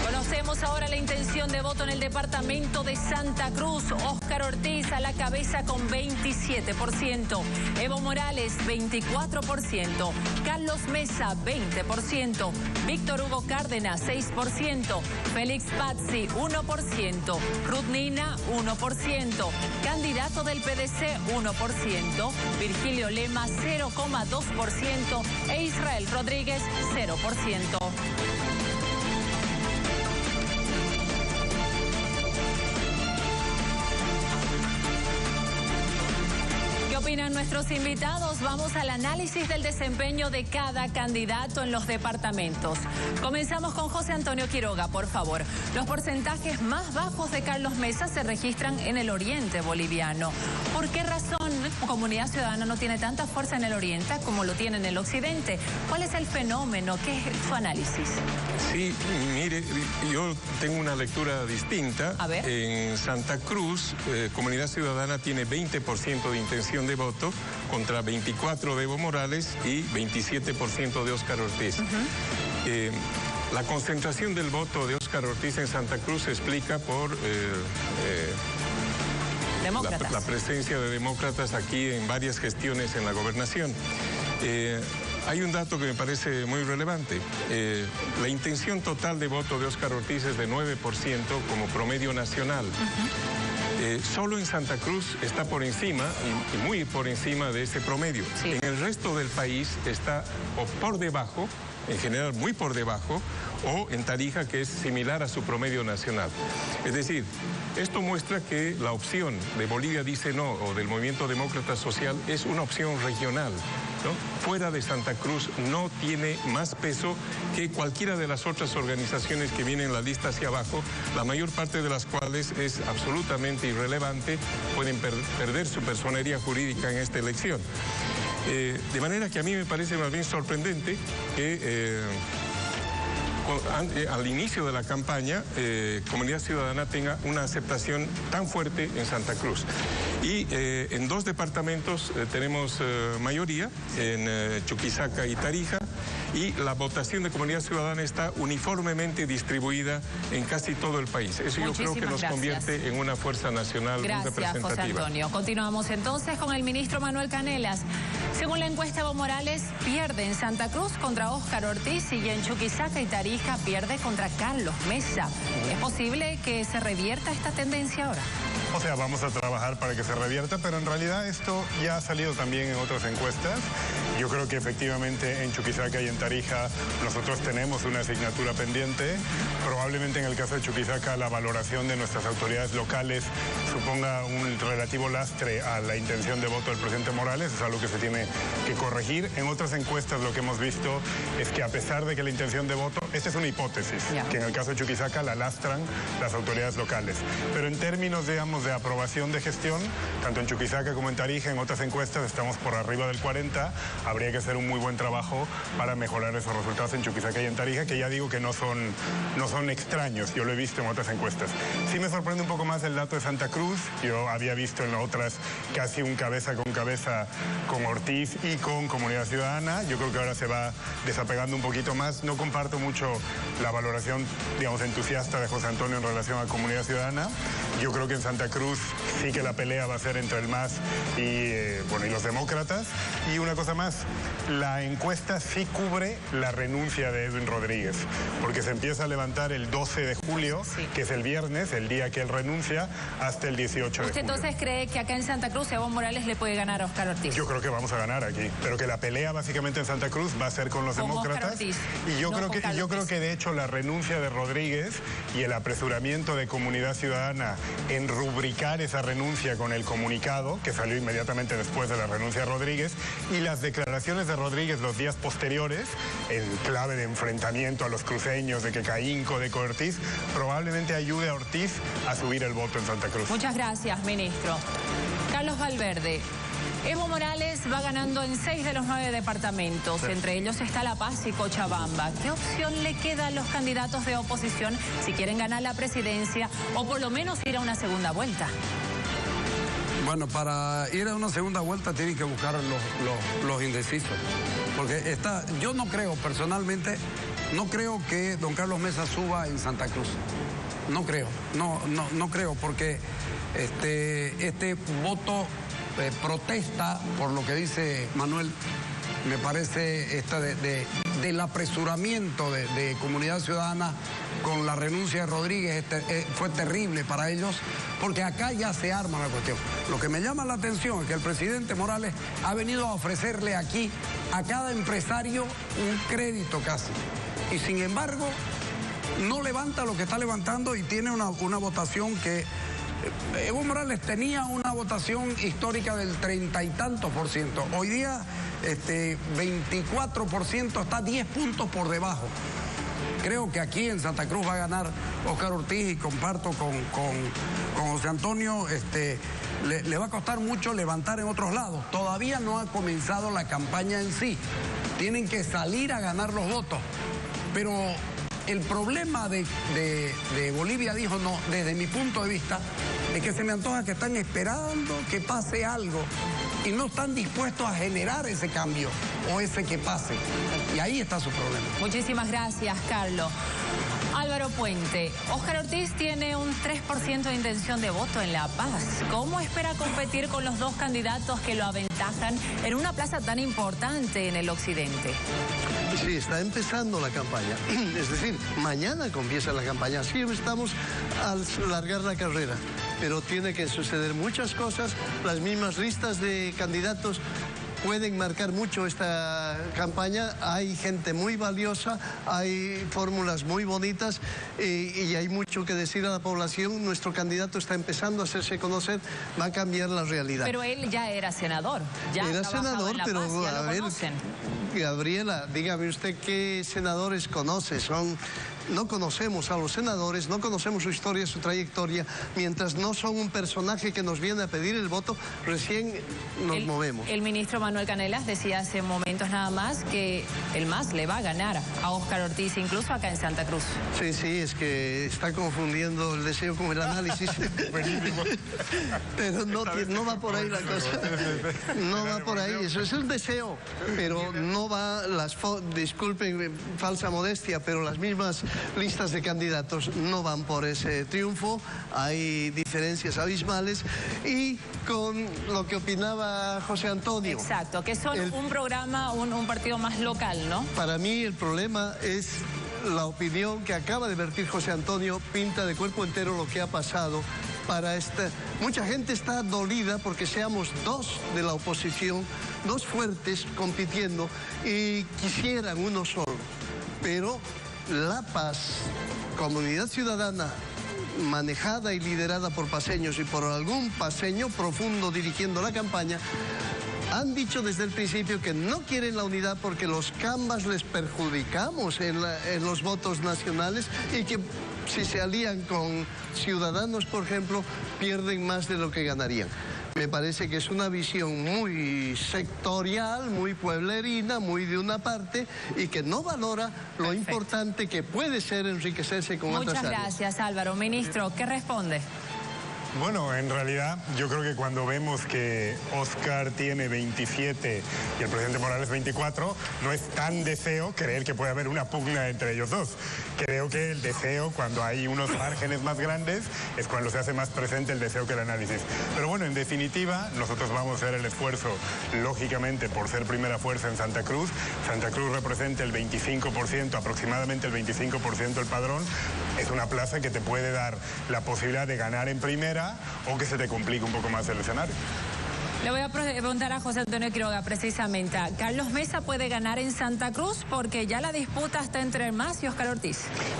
Conocemos ahora la intención de voto en el departamento de Santa Cruz. Óscar Ortiz a la cabeza con 27%. Evo Morales, 24%. Carlos Mesa, 20%. Víctor Hugo Cárdenas, 6%. Félix Pazzi, 1%. Ruth Nina, 1%. Candidato del PDC, 1%. Virgilio Lema, 0,2%. E Israel Rodríguez, 0%. ¿Qué opinan nuestros invitados? Vamos al análisis del desempeño de cada candidato en los departamentos. Comenzamos con José Antonio Quiroga, por favor. Los porcentajes más bajos de Carlos Mesa se registran en el oriente boliviano. ¿Por qué razón Comunidad Ciudadana no tiene tanta fuerza en el oriente como lo tiene en el occidente? ¿Cuál es el fenómeno? ¿Qué es su análisis? Sí, mire, yo tengo una lectura distinta. A ver. En Santa Cruz, Comunidad Ciudadana tiene 20% de intención de voto contra 24% de Evo Morales y 27% de Óscar Ortiz. La concentración del voto de Óscar Ortiz en Santa Cruz se explica por la presencia de demócratas aquí en varias gestiones en la gobernación. Hay un dato que me parece muy relevante. La intención total de voto de Óscar Ortiz es de 9% como promedio nacional. Solo en Santa Cruz está por encima, y muy por encima de ese promedio. Sí. En el resto del país está o por debajo, en general muy por debajo, o en Tarija, que es similar a su promedio nacional. Es decir, esto muestra que la opción de Bolivia Dice No o del Movimiento Demócrata Social es una opción regional, ¿no? Fuera de Santa Cruz no tiene más peso que cualquiera de las otras organizaciones que vienen en la lista hacia abajo, la mayor parte de las cuales es absolutamente irrelevante, pueden perder su personería jurídica en esta elección. De manera que a mí me parece más bien sorprendente que al inicio de la campaña, Comunidad Ciudadana tenga una aceptación tan fuerte en Santa Cruz. Y en 2 departamentos tenemos mayoría, en Chuquisaca y Tarija, y la votación de Comunidad Ciudadana está uniformemente distribuida en casi todo el país. Eso yo creo que nos convierte en una fuerza nacional muy representativa. Gracias, José Antonio. Continuamos entonces con el ministro Manuel Canelas. Según la encuesta, Evo Morales pierde en Santa Cruz contra Óscar Ortiz y en Chuquisaca y Tarija pierde contra Carlos Mesa. ¿Es posible que se revierta esta tendencia ahora? O sea, vamos a trabajar para que se revierta, pero en realidad esto ya ha salido también en otras encuestas. Yo creo que efectivamente en Chuquisaca y en Tarija nosotros tenemos una asignatura pendiente. Probablemente en el caso de Chuquisaca la valoración de nuestras autoridades locales suponga un relativo lastre a la intención de voto del presidente Morales. Es algo que se tiene que corregir. En otras encuestas lo que hemos visto es que a pesar de que la intención de voto, esta es una hipótesis, que en el caso de Chuquisaca la lastran las autoridades locales. Pero en términos, digamos, de aprobación de gestión, tanto en Chuquisaca como en Tarija, en otras encuestas estamos por arriba del 40. Habría que hacer un muy buen trabajo para mejorar esos resultados en Chuquisaca y en Tarija, que ya digo que no son extraños. Yo lo he visto en otras encuestas. Sí me sorprende un poco más el dato de Santa Cruz. Yo había visto en las otras casi un cabeza con Ortiz y con Comunidad Ciudadana. Yo creo que ahora se va desapegando un poquito más. No comparto mucho la valoración, digamos, entusiasta de José Antonio en relación a Comunidad Ciudadana. Yo creo que en Santa Cruz sí que la pelea va a ser entre el MAS y los demócratas. Y una cosa más, la encuesta sí cubre la renuncia de Edwin Rodríguez, porque se empieza a levantar el 12 de julio, que es el viernes, el día que él renuncia, hasta el 18 de julio. ¿Usted entonces cree que acá en Santa Cruz Evo Morales le puede ganar a Óscar Ortiz? Yo creo que vamos a ganar aquí, pero que la pelea básicamente en Santa Cruz va a ser con los demócratas. Ortiz, y yo creo que de hecho la renuncia de Rodríguez y el apresuramiento de Comunidad Ciudadana en rubricar esa renuncia con el comunicado, que salió inmediatamente después de la renuncia de Rodríguez, y las declaraciones de Rodríguez los días posteriores, en clave de enfrentamiento a los cruceños, de que Caínco, de Ortiz, probablemente ayude a Ortiz a subir el voto en Santa Cruz. Muchas gracias, ministro. Carlos Valverde. Evo Morales va ganando en 6 de los 9 departamentos, entre ellos está La Paz y Cochabamba. ¿Qué opción le queda a los candidatos de oposición si quieren ganar la presidencia o por lo menos ir a una segunda vuelta? Bueno, para ir a una segunda vuelta tienen que buscar los indecisos. Porque yo no creo, personalmente, no creo que don Carlos Mesa suba en Santa Cruz. No creo, no creo, porque este voto protesta por lo que dice Manuel. Me parece del apresuramiento de Comunidad Ciudadana con la renuncia de Rodríguez fue terrible para ellos, porque acá ya se arma la cuestión. Lo que me llama la atención es que el presidente Morales ha venido a ofrecerle aquí a cada empresario un crédito casi. Y sin embargo, no levanta lo que está levantando y tiene una votación que... Evo Morales tenía una votación histórica del 30 y tantos %. Hoy día 24%, está 10 puntos por debajo. Creo que aquí en Santa Cruz va a ganar Óscar Ortiz y comparto con José Antonio, le va a costar mucho levantar en otros lados. Todavía no ha comenzado la campaña en sí. Tienen que salir a ganar los votos. Pero el problema de Bolivia, dijo, no, desde mi punto de vista, es que se me antoja que están esperando que pase algo y no están dispuestos a generar ese cambio o ese que pase. Y ahí está su problema. Muchísimas gracias, Carlos. Álvaro Puente, Óscar Ortiz tiene un 3% de intención de voto en La Paz. ¿Cómo espera competir con los dos candidatos que lo aventajan en una plaza tan importante en el occidente? Sí, está empezando la campaña. Es decir, mañana comienza la campaña. Así estamos al largar la carrera. Pero tiene que suceder muchas cosas. Las mismas listas de candidatos pueden marcar mucho esta campaña. Hay gente muy valiosa, hay fórmulas muy bonitas y hay mucho que decir a la población. Nuestro candidato está empezando a hacerse conocer, va a cambiar la realidad. Pero él ya era senador. Ya era senador, pero Paz, a ver, Gabriela, dígame usted qué senadores conoce. No conocemos a los senadores, no conocemos su historia, su trayectoria. Mientras no son un personaje que nos viene a pedir el voto, recién nos movemos. El ministro Manuel Manuel Canelas decía hace momentos nada más que el MAS le va a ganar a Óscar Ortiz, incluso acá en Santa Cruz. Sí, es que está confundiendo el deseo con el análisis. Pero no va por ahí la cosa. No va por ahí, eso es un deseo, pero no va, disculpen, falsa modestia, pero las mismas listas de candidatos no van por ese triunfo, hay diferencias abismales, y con lo que opinaba José Antonio. Exacto, que son un programa, un partido más local, ¿no? Para mí el problema es la opinión que acaba de vertir José Antonio, pinta de cuerpo entero lo que ha pasado. Mucha gente está dolida porque seamos dos de la oposición, dos fuertes compitiendo, y quisieran uno solo. Pero La Paz, comunidad ciudadana manejada y liderada por paceños y por algún paceño profundo dirigiendo la campaña, han dicho desde el principio que no quieren la unidad porque los cambas les perjudicamos en los votos nacionales, y que si se alían con Ciudadanos, por ejemplo, pierden más de lo que ganarían. Me parece que es una visión muy sectorial, muy pueblerina, muy de una parte, y que no valora lo importante que puede ser enriquecerse con otras áreas. Muchas gracias, Álvaro. Ministro, ¿qué responde? Bueno, en realidad yo creo que cuando vemos que Óscar tiene 27 y el presidente Morales 24, no es tan deseo creer que puede haber una pugna entre ellos dos. Creo que el deseo, cuando hay unos márgenes más grandes, es cuando se hace más presente el deseo que el análisis. Pero bueno, en definitiva, nosotros vamos a hacer el esfuerzo, lógicamente, por ser primera fuerza en Santa Cruz. Santa Cruz representa el 25%, aproximadamente el 25% del padrón. Es una plaza que te puede dar la posibilidad de ganar en primera, o que se te complique un poco más el escenario. Le voy a preguntar a José Antonio Quiroga precisamente. ¿Carlos Mesa puede ganar en Santa Cruz? Porque ya la disputa está entre el MAS y Óscar Ortiz.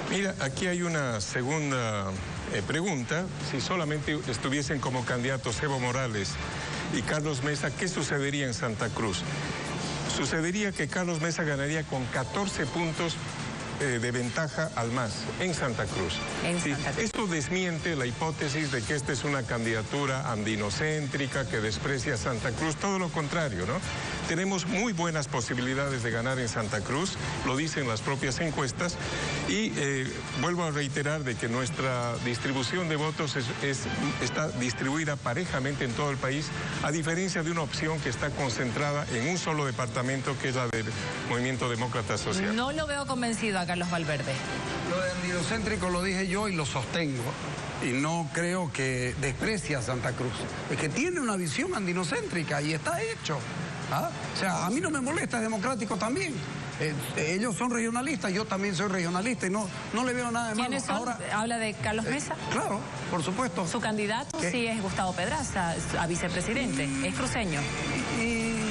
Mira, aquí hay una segunda pregunta. Si solamente estuviesen como candidatos Evo Morales y Carlos Mesa, ¿qué sucedería en Santa Cruz? Sucedería que Carlos Mesa ganaría con 14 puntos de ventaja al MAS en Santa Cruz. Esto desmiente la hipótesis de que esta es una candidatura andinocéntrica que desprecia a Santa Cruz, todo lo contrario, ¿no? Tenemos muy buenas posibilidades de ganar en Santa Cruz, lo dicen las propias encuestas, y vuelvo a reiterar de que nuestra distribución de votos está distribuida parejamente en todo el país, a diferencia de una opción que está concentrada en un solo departamento, que es la del Movimiento Demócrata Social. No lo veo convencido a Carlos Valverde. Lo de andinocéntrico lo dije yo y lo sostengo. Y no creo que desprecie a Santa Cruz. Es que tiene una visión andinocéntrica y está hecho. ¿Ah? O sea, a mí no me molesta, es democrático también. Ellos son regionalistas, yo también soy regionalista y no le veo nada de malo. ¿Quiénes son? Ahora, ¿habla de Carlos Mesa? Claro, por supuesto. Su candidato sí es Gustavo Pedraza, a vicepresidente, es cruceño.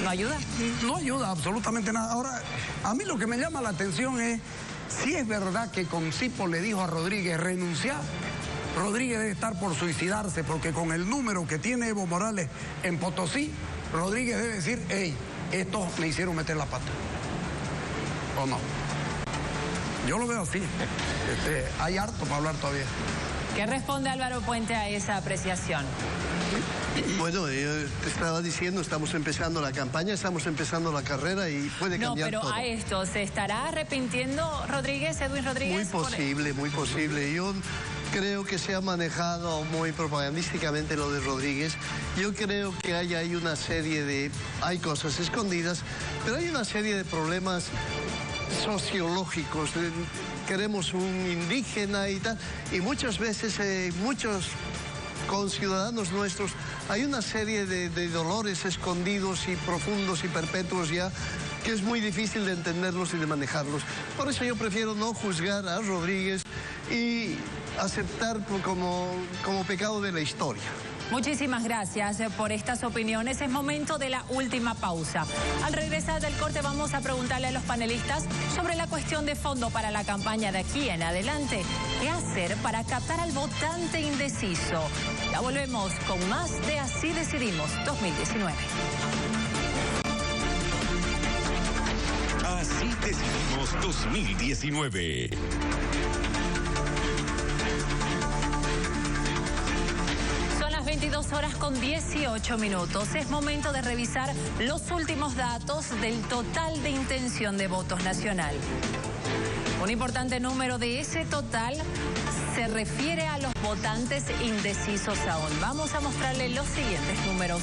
¿No ayuda? No ayuda absolutamente nada. Ahora, a mí lo que me llama la atención es si es verdad que Concipo le dijo a Rodríguez renunciar. Rodríguez debe estar por suicidarse, porque con el número que tiene Evo Morales en Potosí, Rodríguez debe decir, hey, estos me hicieron meter la pata. ¿O no? Yo lo veo así. Hay harto para hablar todavía. ¿Qué responde Álvaro Puente a esa apreciación? Bueno, yo te estaba diciendo, estamos empezando la campaña, estamos empezando la carrera y puede cambiar todo. No, pero a esto, ¿se estará arrepintiendo Edwin Rodríguez? Muy posible. Yo creo que se ha manejado muy propagandísticamente lo de Rodríguez. Yo creo que hay una serie hay cosas escondidas, pero hay una serie de problemas sociológicos. Queremos un indígena y tal, y muchas veces muchos conciudadanos nuestros hay una serie de dolores escondidos y profundos y perpetuos ya, que es muy difícil de entenderlos y de manejarlos. Por eso yo prefiero no juzgar a Rodríguez y aceptar como pecado de la historia. Muchísimas gracias por estas opiniones. Es momento de la última pausa. Al regresar del corte vamos a preguntarle a los panelistas sobre la cuestión de fondo para la campaña de aquí en adelante. ¿Qué hacer para captar al votante indeciso? Ya volvemos con más de Así Decidimos 2019. Así Decidimos 2019. horas con 18 minutos. Es momento de revisar los últimos datos del total de intención de votos nacional. Un importante número de ese total se refiere a los votantes indecisos aún. Vamos a mostrarle los siguientes números.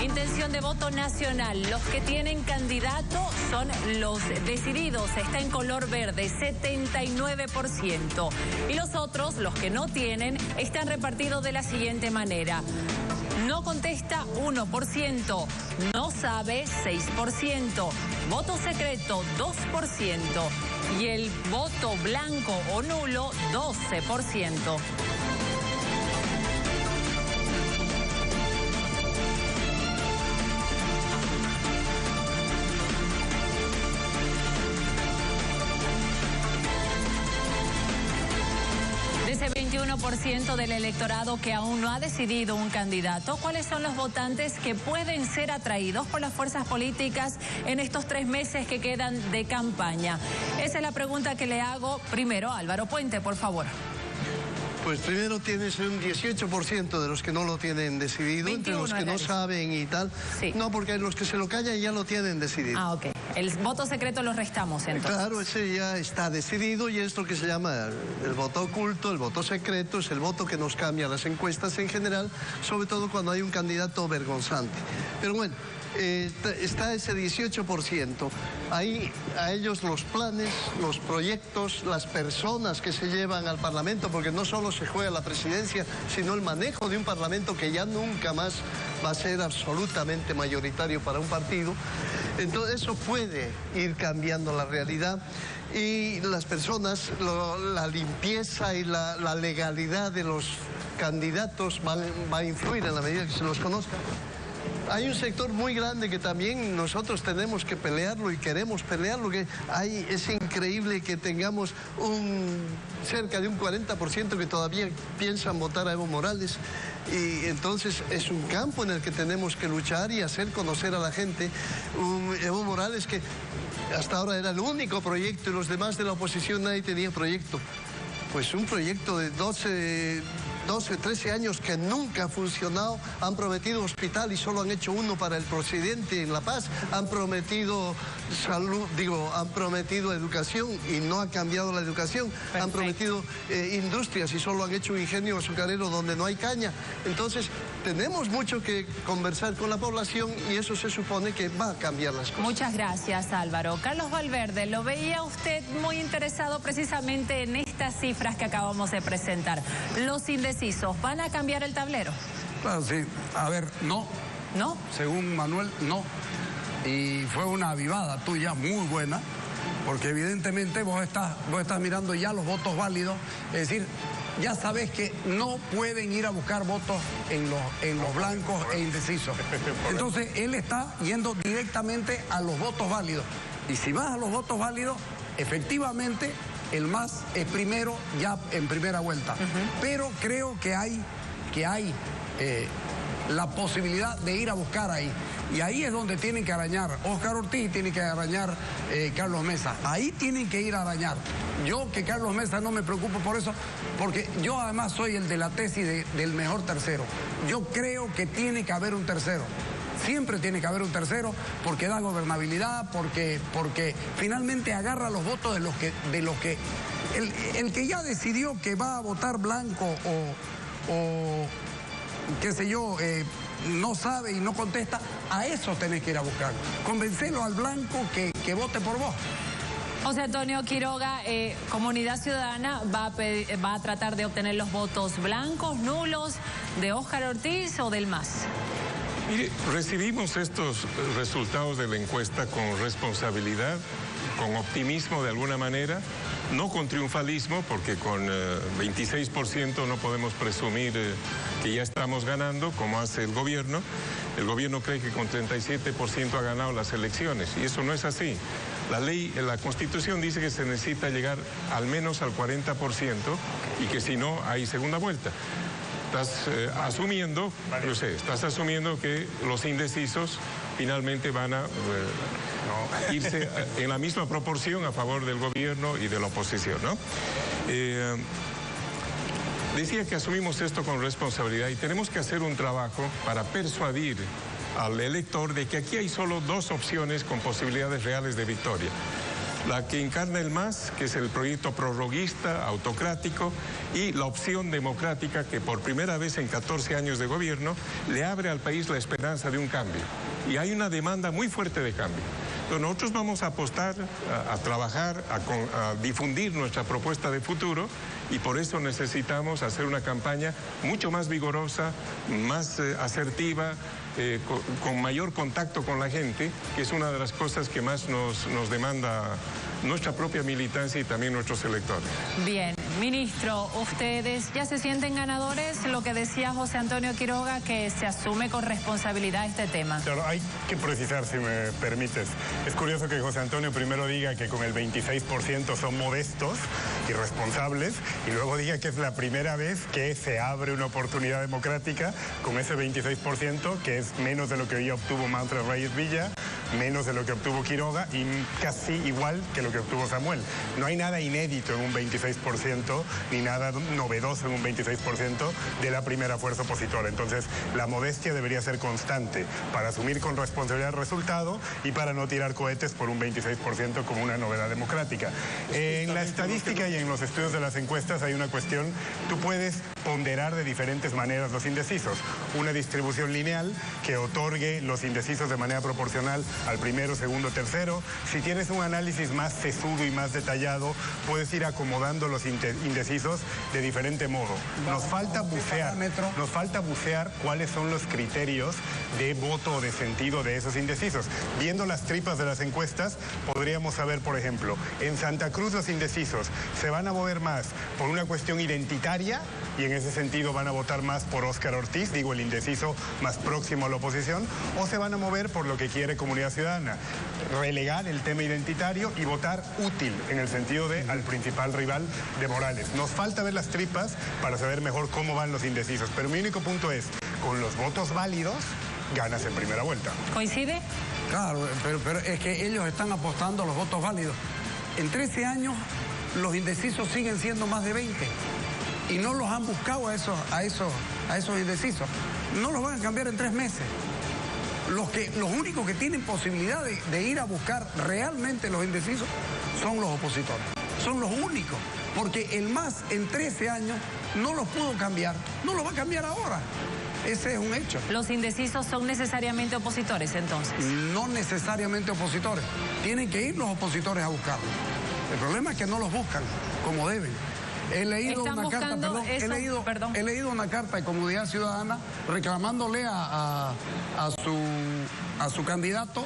Intención de voto nacional. Los que tienen candidato son los decididos. Está en color verde, 79%. Y los otros, los que no tienen, están repartidos de la siguiente manera. No contesta 1%, no sabe 6%, voto secreto 2% y el voto blanco o nulo 12%. Ese 21% del electorado que aún no ha decidido un candidato, ¿cuáles son los votantes que pueden ser atraídos por las fuerzas políticas en estos 3 meses que quedan de campaña? Esa es la pregunta que le hago primero a Álvaro Puente, por favor. Pues primero tienes un 18% de los que no lo tienen decidido, entre los que no saben y tal. Sí. No, porque los que se lo callan ya lo tienen decidido. Ah, ok. El voto secreto lo restamos entonces. Claro, ese ya está decidido y es lo que se llama el voto oculto, el voto secreto, es el voto que nos cambia las encuestas en general, sobre todo cuando hay un candidato vergonzante. Pero bueno, está ese 18%. Ahí a ellos los planes, los proyectos, las personas que se llevan al Parlamento, porque no solo se juega la presidencia, sino el manejo de un Parlamento que ya nunca más va a ser absolutamente mayoritario para un partido. Entonces eso puede ir cambiando la realidad y las personas, la limpieza y la legalidad de los candidatos va a influir en la medida que se los conozca. Hay un sector muy grande que también nosotros tenemos que pelearlo y queremos pelearlo, que es increíble que tengamos cerca de un 40% que todavía piensan votar a Evo Morales. Y entonces es un campo en el que tenemos que luchar y hacer conocer a la gente. Evo Morales que hasta ahora era el único proyecto y los demás de la oposición nadie tenía proyecto. Pues un proyecto de 12, 13 años que nunca ha funcionado. Han prometido hospital y solo han hecho uno para el presidente en La Paz. Han prometido salud, han prometido educación y no ha cambiado la educación. Perfecto. Han prometido industrias y solo han hecho un ingenio azucarero donde no hay caña. Entonces, tenemos mucho que conversar con la población y eso se supone que va a cambiar las cosas. Muchas gracias, Álvaro. Carlos Valverde, lo veía usted muy interesado precisamente en estas cifras que acabamos de presentar. Los indecisos, ¿van a cambiar el tablero? Claro, sí. A ver, no. ¿No? Según Manuel, no. Y fue una avivada tuya muy buena, porque evidentemente vos estás mirando ya los votos válidos, es decir, ya sabes que no pueden ir a buscar votos en los blancos e indecisos. Entonces, él está yendo directamente a los votos válidos. Y si vas a los votos válidos, efectivamente, el MAS es primero ya en primera vuelta. Pero creo que hay la posibilidad de ir a buscar ahí. Y ahí es donde tienen que arañar Óscar Ortiz y tiene que arañar Carlos Mesa. Ahí tienen que ir a arañar. Yo que Carlos Mesa no me preocupo por eso, porque yo además soy el de la tesis del mejor tercero. Yo creo que tiene que haber un tercero. Siempre tiene que haber un tercero porque da gobernabilidad, porque finalmente agarra los votos de los que el que ya decidió que va a votar blanco o qué sé yo, no sabe y no contesta, a eso tenés que ir a buscar. Convencelo al blanco que vote por vos. José Antonio Quiroga, Comunidad Ciudadana va a tratar de obtener los votos blancos, nulos, de Óscar Ortiz o del MAS. Mire, recibimos estos resultados de la encuesta con responsabilidad, con optimismo de alguna manera, no con triunfalismo, porque con 26% no podemos presumir que ya estamos ganando, como hace el gobierno. El gobierno cree que con 37% ha ganado las elecciones, y eso no es así. La ley, la Constitución dice que se necesita llegar al menos al 40% y que si no, hay segunda vuelta. Estás asumiendo, yo sé, estás asumiendo que los indecisos finalmente van a irse en la misma proporción a favor del gobierno y de la oposición, ¿no? Decía que asumimos esto con responsabilidad y tenemos que hacer un trabajo para persuadir al elector de que aquí hay solo dos opciones con posibilidades reales de victoria. La que encarna el MAS, que es el proyecto prorroguista, autocrático, y la opción democrática que por primera vez en 14 años de gobierno le abre al país la esperanza de un cambio. Y hay una demanda muy fuerte de cambio. Entonces nosotros vamos a apostar, a trabajar, a difundir nuestra propuesta de futuro y por eso necesitamos hacer una campaña mucho más vigorosa, más asertiva, con mayor contacto con la gente, que es una de las cosas que más nos demanda nuestra propia militancia y también nuestros electores. Bien, ministro, ¿ustedes ya se sienten ganadores? Lo que decía José Antonio Quiroga, que se asume con responsabilidad este tema. Claro, hay que precisar, si me permites. Es curioso que José Antonio primero diga que con el 26% son modestos y responsables, y luego diga que es la primera vez que se abre una oportunidad democrática con ese 26%, que es menos de lo que hoy obtuvo Manfred Reyes Villa, menos de lo que obtuvo Quiroga y casi igual que lo que obtuvo Samuel. No hay nada inédito en un 26%, ni nada novedoso en un 26% de la primera fuerza opositora. Entonces, la modestia debería ser constante para asumir con responsabilidad el resultado y para no tirar cohetes por un 26% como una novedad democrática. En la estadística y en los estudios de las encuestas hay una cuestión, tú puedes ponderar de diferentes maneras los indecisos. Una distribución lineal que otorgue los indecisos de manera proporcional al primero, segundo, tercero. Si tienes un análisis más sesudo y más detallado, puedes ir acomodando los indecisos de diferente modo. Nos falta bucear cuáles son los criterios de voto o de sentido de esos indecisos. Viendo las tripas de las encuestas, podríamos saber, por ejemplo, en Santa Cruz los indecisos se van a mover más por una cuestión identitaria y en ese sentido van a votar más por Óscar Ortiz, digo el indeciso más próximo a la oposición, o se van a mover por lo que quiere Comunidad Ciudadana, relegar el tema identitario y votar útil en el sentido de al principal rival de Morales. Nos falta ver las tripas para saber mejor cómo van los indecisos, pero mi único punto es, con los votos válidos, ganas en primera vuelta. ¿Coincide? Claro, pero es que ellos están apostando a los votos válidos. En 13 años los indecisos siguen siendo más de 20 y no los han buscado a esos indecisos. No los van a cambiar en 3 meses. Los únicos que tienen posibilidad de ir a buscar realmente los indecisos son los opositores. Son los únicos. Porque el MAS en 13 años no los pudo cambiar. No los va a cambiar ahora. Ese es un hecho. ¿Los indecisos son necesariamente opositores entonces? No necesariamente opositores. Tienen que ir los opositores a buscarlos. El problema es que no los buscan como deben. He leído una carta de Comunidad Ciudadana reclamándole a su candidato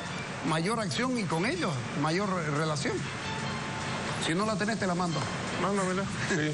mayor acción y con ellos mayor relación. Si no la tenés, te la mando. Mándamela. Sí.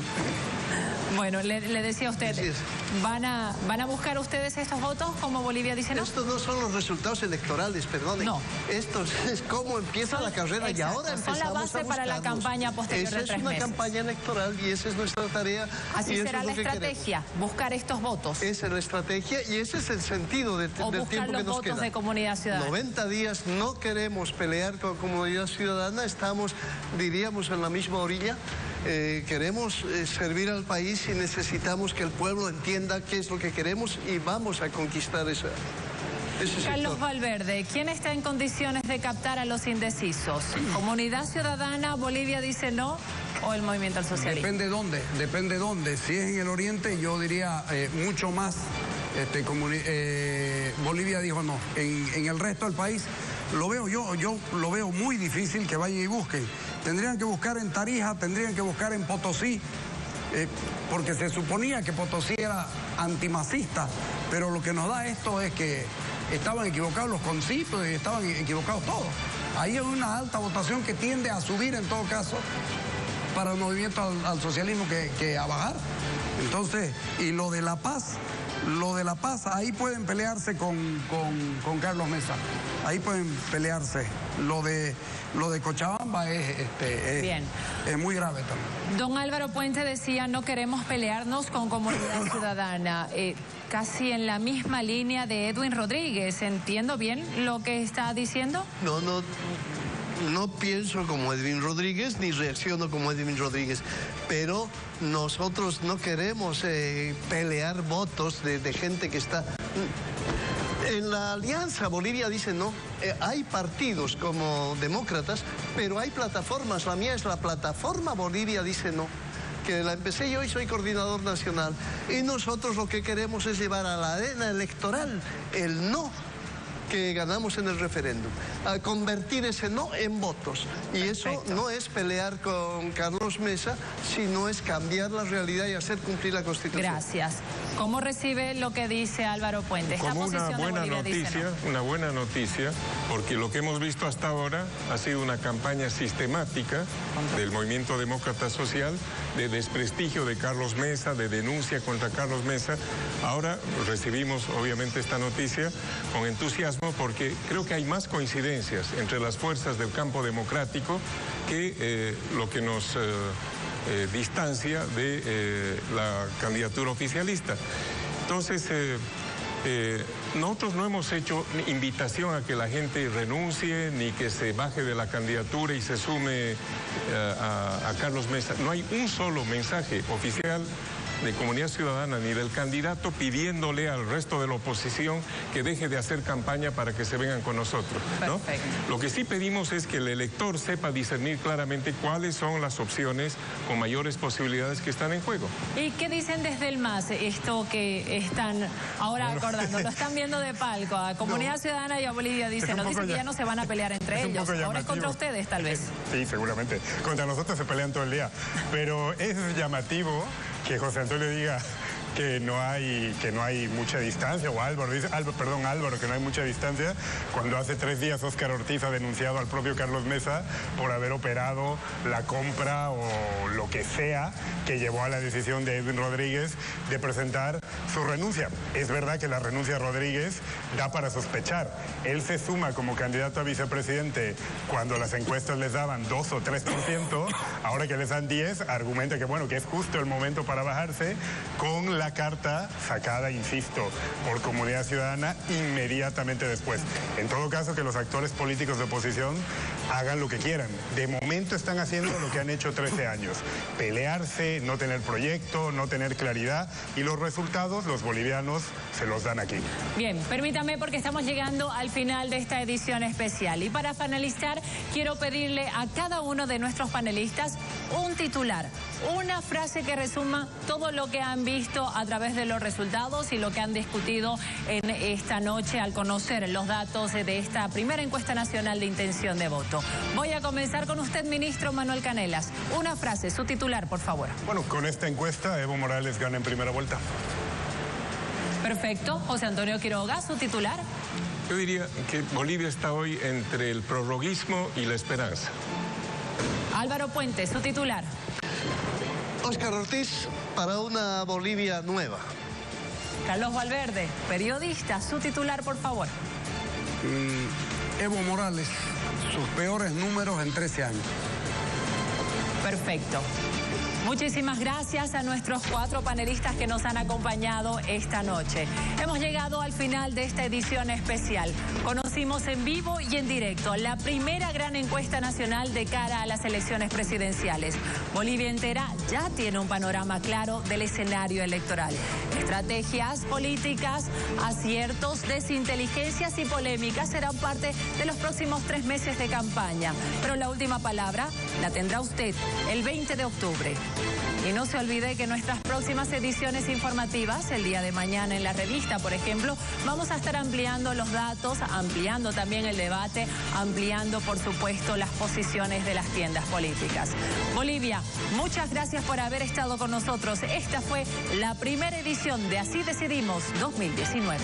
Bueno, le decía a usted, ¿van a buscar ustedes estos votos como Bolivia dice no? Estos no son los resultados electorales, perdón. No. Esto es cómo empieza la carrera y ahora empezamos son la base para la campaña posterior de 3 meses. Esa es una campaña electoral y esa es nuestra tarea. Así será la estrategia, buscar estos votos. Esa es la estrategia y ese es el sentido del tiempo que nos queda. Buscar los votos de Comunidad Ciudadana. 90 días, no queremos pelear con Comunidad Ciudadana, estamos, diríamos, en la misma orilla. Queremos servir al país y necesitamos que el pueblo entienda qué es lo que queremos y vamos a conquistar ese Carlos Valverde, ¿quién está en condiciones de captar a los indecisos? ¿Comunidad Ciudadana, Bolivia dice no o el Movimiento al Socialismo? Depende dónde. Si es en el oriente, yo diría mucho más. Bolivia dijo no. En el resto del país yo lo veo muy difícil que vayan y busquen. Tendrían que buscar en Tarija, tendrían que buscar en Potosí, porque se suponía que Potosí era antimacista, pero lo que nos da esto es que estaban equivocados los conciertos y estaban equivocados todos. Ahí hay una alta votación que tiende a subir en todo caso para el movimiento al socialismo que a bajar. Entonces, y lo de La Paz, ahí pueden pelearse con Carlos Mesa. Ahí pueden pelearse. Lo de Cochabamba es muy grave también. Don Álvaro Puente decía, no queremos pelearnos con Comunidad Ciudadana. Casi en la misma línea de Edwin Rodríguez. ¿Entiendo bien lo que está diciendo? No. no pienso como Edwin Rodríguez ni reacciono como Edwin Rodríguez, pero nosotros no queremos pelear votos de gente que está... En la Alianza Bolivia dice no, hay partidos como demócratas, pero hay plataformas, la mía es la plataforma Bolivia dice no, que la empecé yo y soy coordinador nacional, y nosotros lo que queremos es llevar a la arena electoral el no que ganamos en el referéndum, a convertir ese no en votos. Y eso no es pelear con Carlos Mesa, sino es cambiar la realidad y hacer cumplir la Constitución. Gracias. ¿Cómo recibe lo que dice Álvaro Puente? Como una buena noticia, una buena noticia, porque lo que hemos visto hasta ahora ha sido una campaña sistemática del Movimiento Demócrata Social, de desprestigio de Carlos Mesa, de denuncia contra Carlos Mesa. Ahora recibimos obviamente esta noticia con entusiasmo, porque creo que hay más coincidencias entre las fuerzas del campo democrático que lo que nos distancia de la candidatura oficialista. Entonces, nosotros no hemos hecho invitación a que la gente renuncie ni que se baje de la candidatura y se sume a Carlos Mesa. No hay un solo mensaje oficial de Comunidad Ciudadana ni del candidato pidiéndole al resto de la oposición que deje de hacer campaña para que se vengan con nosotros, ¿no? Lo que sí pedimos es que el elector sepa discernir claramente cuáles son las opciones con mayores posibilidades que están en juego. ¿Y qué dicen desde el MAS esto que están ahora acordando? Lo están viendo de palco. A Comunidad Ciudadana y a Bolivia dicen que ya no se van a pelear entre ellos. Ahora es contra ustedes, tal vez. Sí, seguramente. Contra nosotros se pelean todo el día. Pero es llamativo que José Antonio diga que no hay mucha distancia, o Álvaro, que no hay mucha distancia, cuando hace 3 días Óscar Ortiz ha denunciado al propio Carlos Mesa por haber operado la compra o lo que sea que llevó a la decisión de Edwin Rodríguez de presentar su renuncia. Es verdad que la renuncia de Rodríguez da para sospechar. Él se suma como candidato a vicepresidente cuando las encuestas les daban 2 o 3%, ahora que les dan 10, argumenta que bueno, que es justo el momento para bajarse, con la carta sacada, insisto, por Comunidad Ciudadana inmediatamente después. En todo caso, que los actores políticos de oposición hagan lo que quieran. De momento están haciendo lo que han hecho 13 años. Pelearse, no tener proyecto, no tener claridad, y los resultados los bolivianos se los dan aquí. Bien, permítame porque estamos llegando al final de esta edición especial. Y para finalizar, quiero pedirle a cada uno de nuestros panelistas un titular, una frase que resuma todo lo que han visto a través de los resultados y lo que han discutido en esta noche al conocer los datos de esta primera encuesta nacional de intención de voto. Voy a comenzar con usted, ministro Manuel Canelas. Una frase, su titular, por favor. Bueno, con esta encuesta Evo Morales gana en primera vuelta. Perfecto. José Antonio Quiroga, su titular. Yo diría que Bolivia está hoy entre el prorroguismo y la esperanza. Álvaro Puente, su titular. Óscar Ortiz, para una Bolivia nueva. Carlos Valverde, periodista, su titular, por favor. Evo Morales, sus peores números en 13 años. Perfecto. Muchísimas gracias a nuestros 4 panelistas que nos han acompañado esta noche. Hemos llegado al final de esta edición especial. Conocimos en vivo y en directo la primera gran encuesta nacional de cara a las elecciones presidenciales. Bolivia entera ya tiene un panorama claro del escenario electoral. Estrategias políticas, aciertos, desinteligencias y polémicas serán parte de los próximos 3 meses de campaña. Pero la última palabra la tendrá usted el 20 de octubre. Y no se olvide que nuestras próximas ediciones informativas, el día de mañana en la revista, por ejemplo, vamos a estar ampliando los datos, ampliando también el debate, ampliando, por supuesto, las posiciones de las tiendas políticas. Bolivia, muchas gracias por haber estado con nosotros. Esta fue la primera edición de Así Decidimos 2019.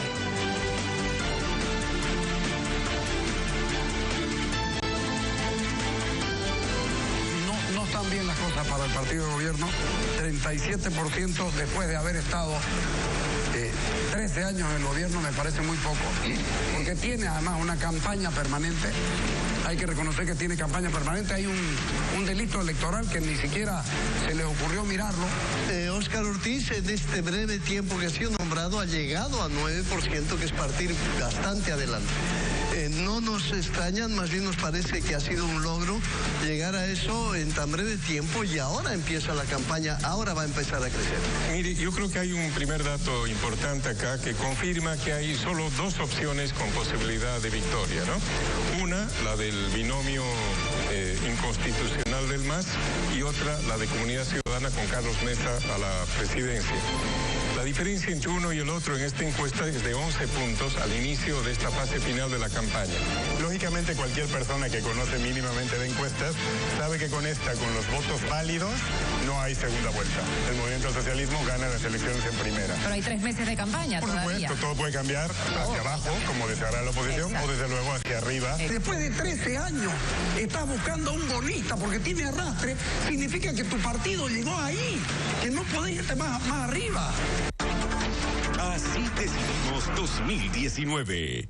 Están bien las cosas para el partido de gobierno. 37% después de haber estado 13 años en el gobierno me parece muy poco, porque tiene además una campaña permanente. Hay que reconocer que tiene campaña permanente. Hay un delito electoral que ni siquiera se les ocurrió mirarlo. Óscar Ortiz, en este breve tiempo que ha sido nombrado, ha llegado a 9%, que es partir bastante adelante. No no nos extrañan, más bien nos parece que ha sido un logro llegar a eso en tan breve tiempo y ahora empieza la campaña, ahora va a empezar a crecer. Mire, yo creo que hay un primer dato importante acá que confirma que hay solo dos opciones con posibilidad de victoria, ¿no? Una, la del binomio inconstitucional del MAS, y otra, la de Comunidad Ciudadana con Carlos Mesa a la presidencia. La diferencia entre uno y el otro en esta encuesta es de 11 puntos al inicio de esta fase final de la campaña. Lógicamente cualquier persona que conoce mínimamente de encuestas sabe que con los votos válidos no hay segunda vuelta. El Movimiento al Socialismo gana las elecciones en primera. Pero hay 3 meses de campaña todavía. Por supuesto, todo puede cambiar hacia abajo, como deseará la oposición, o desde luego hacia arriba. Después de 13 años estás buscando a un bolista porque tiene arrastre, significa que tu partido llegó ahí, que no podés irte más arriba. Así decidimos 2019.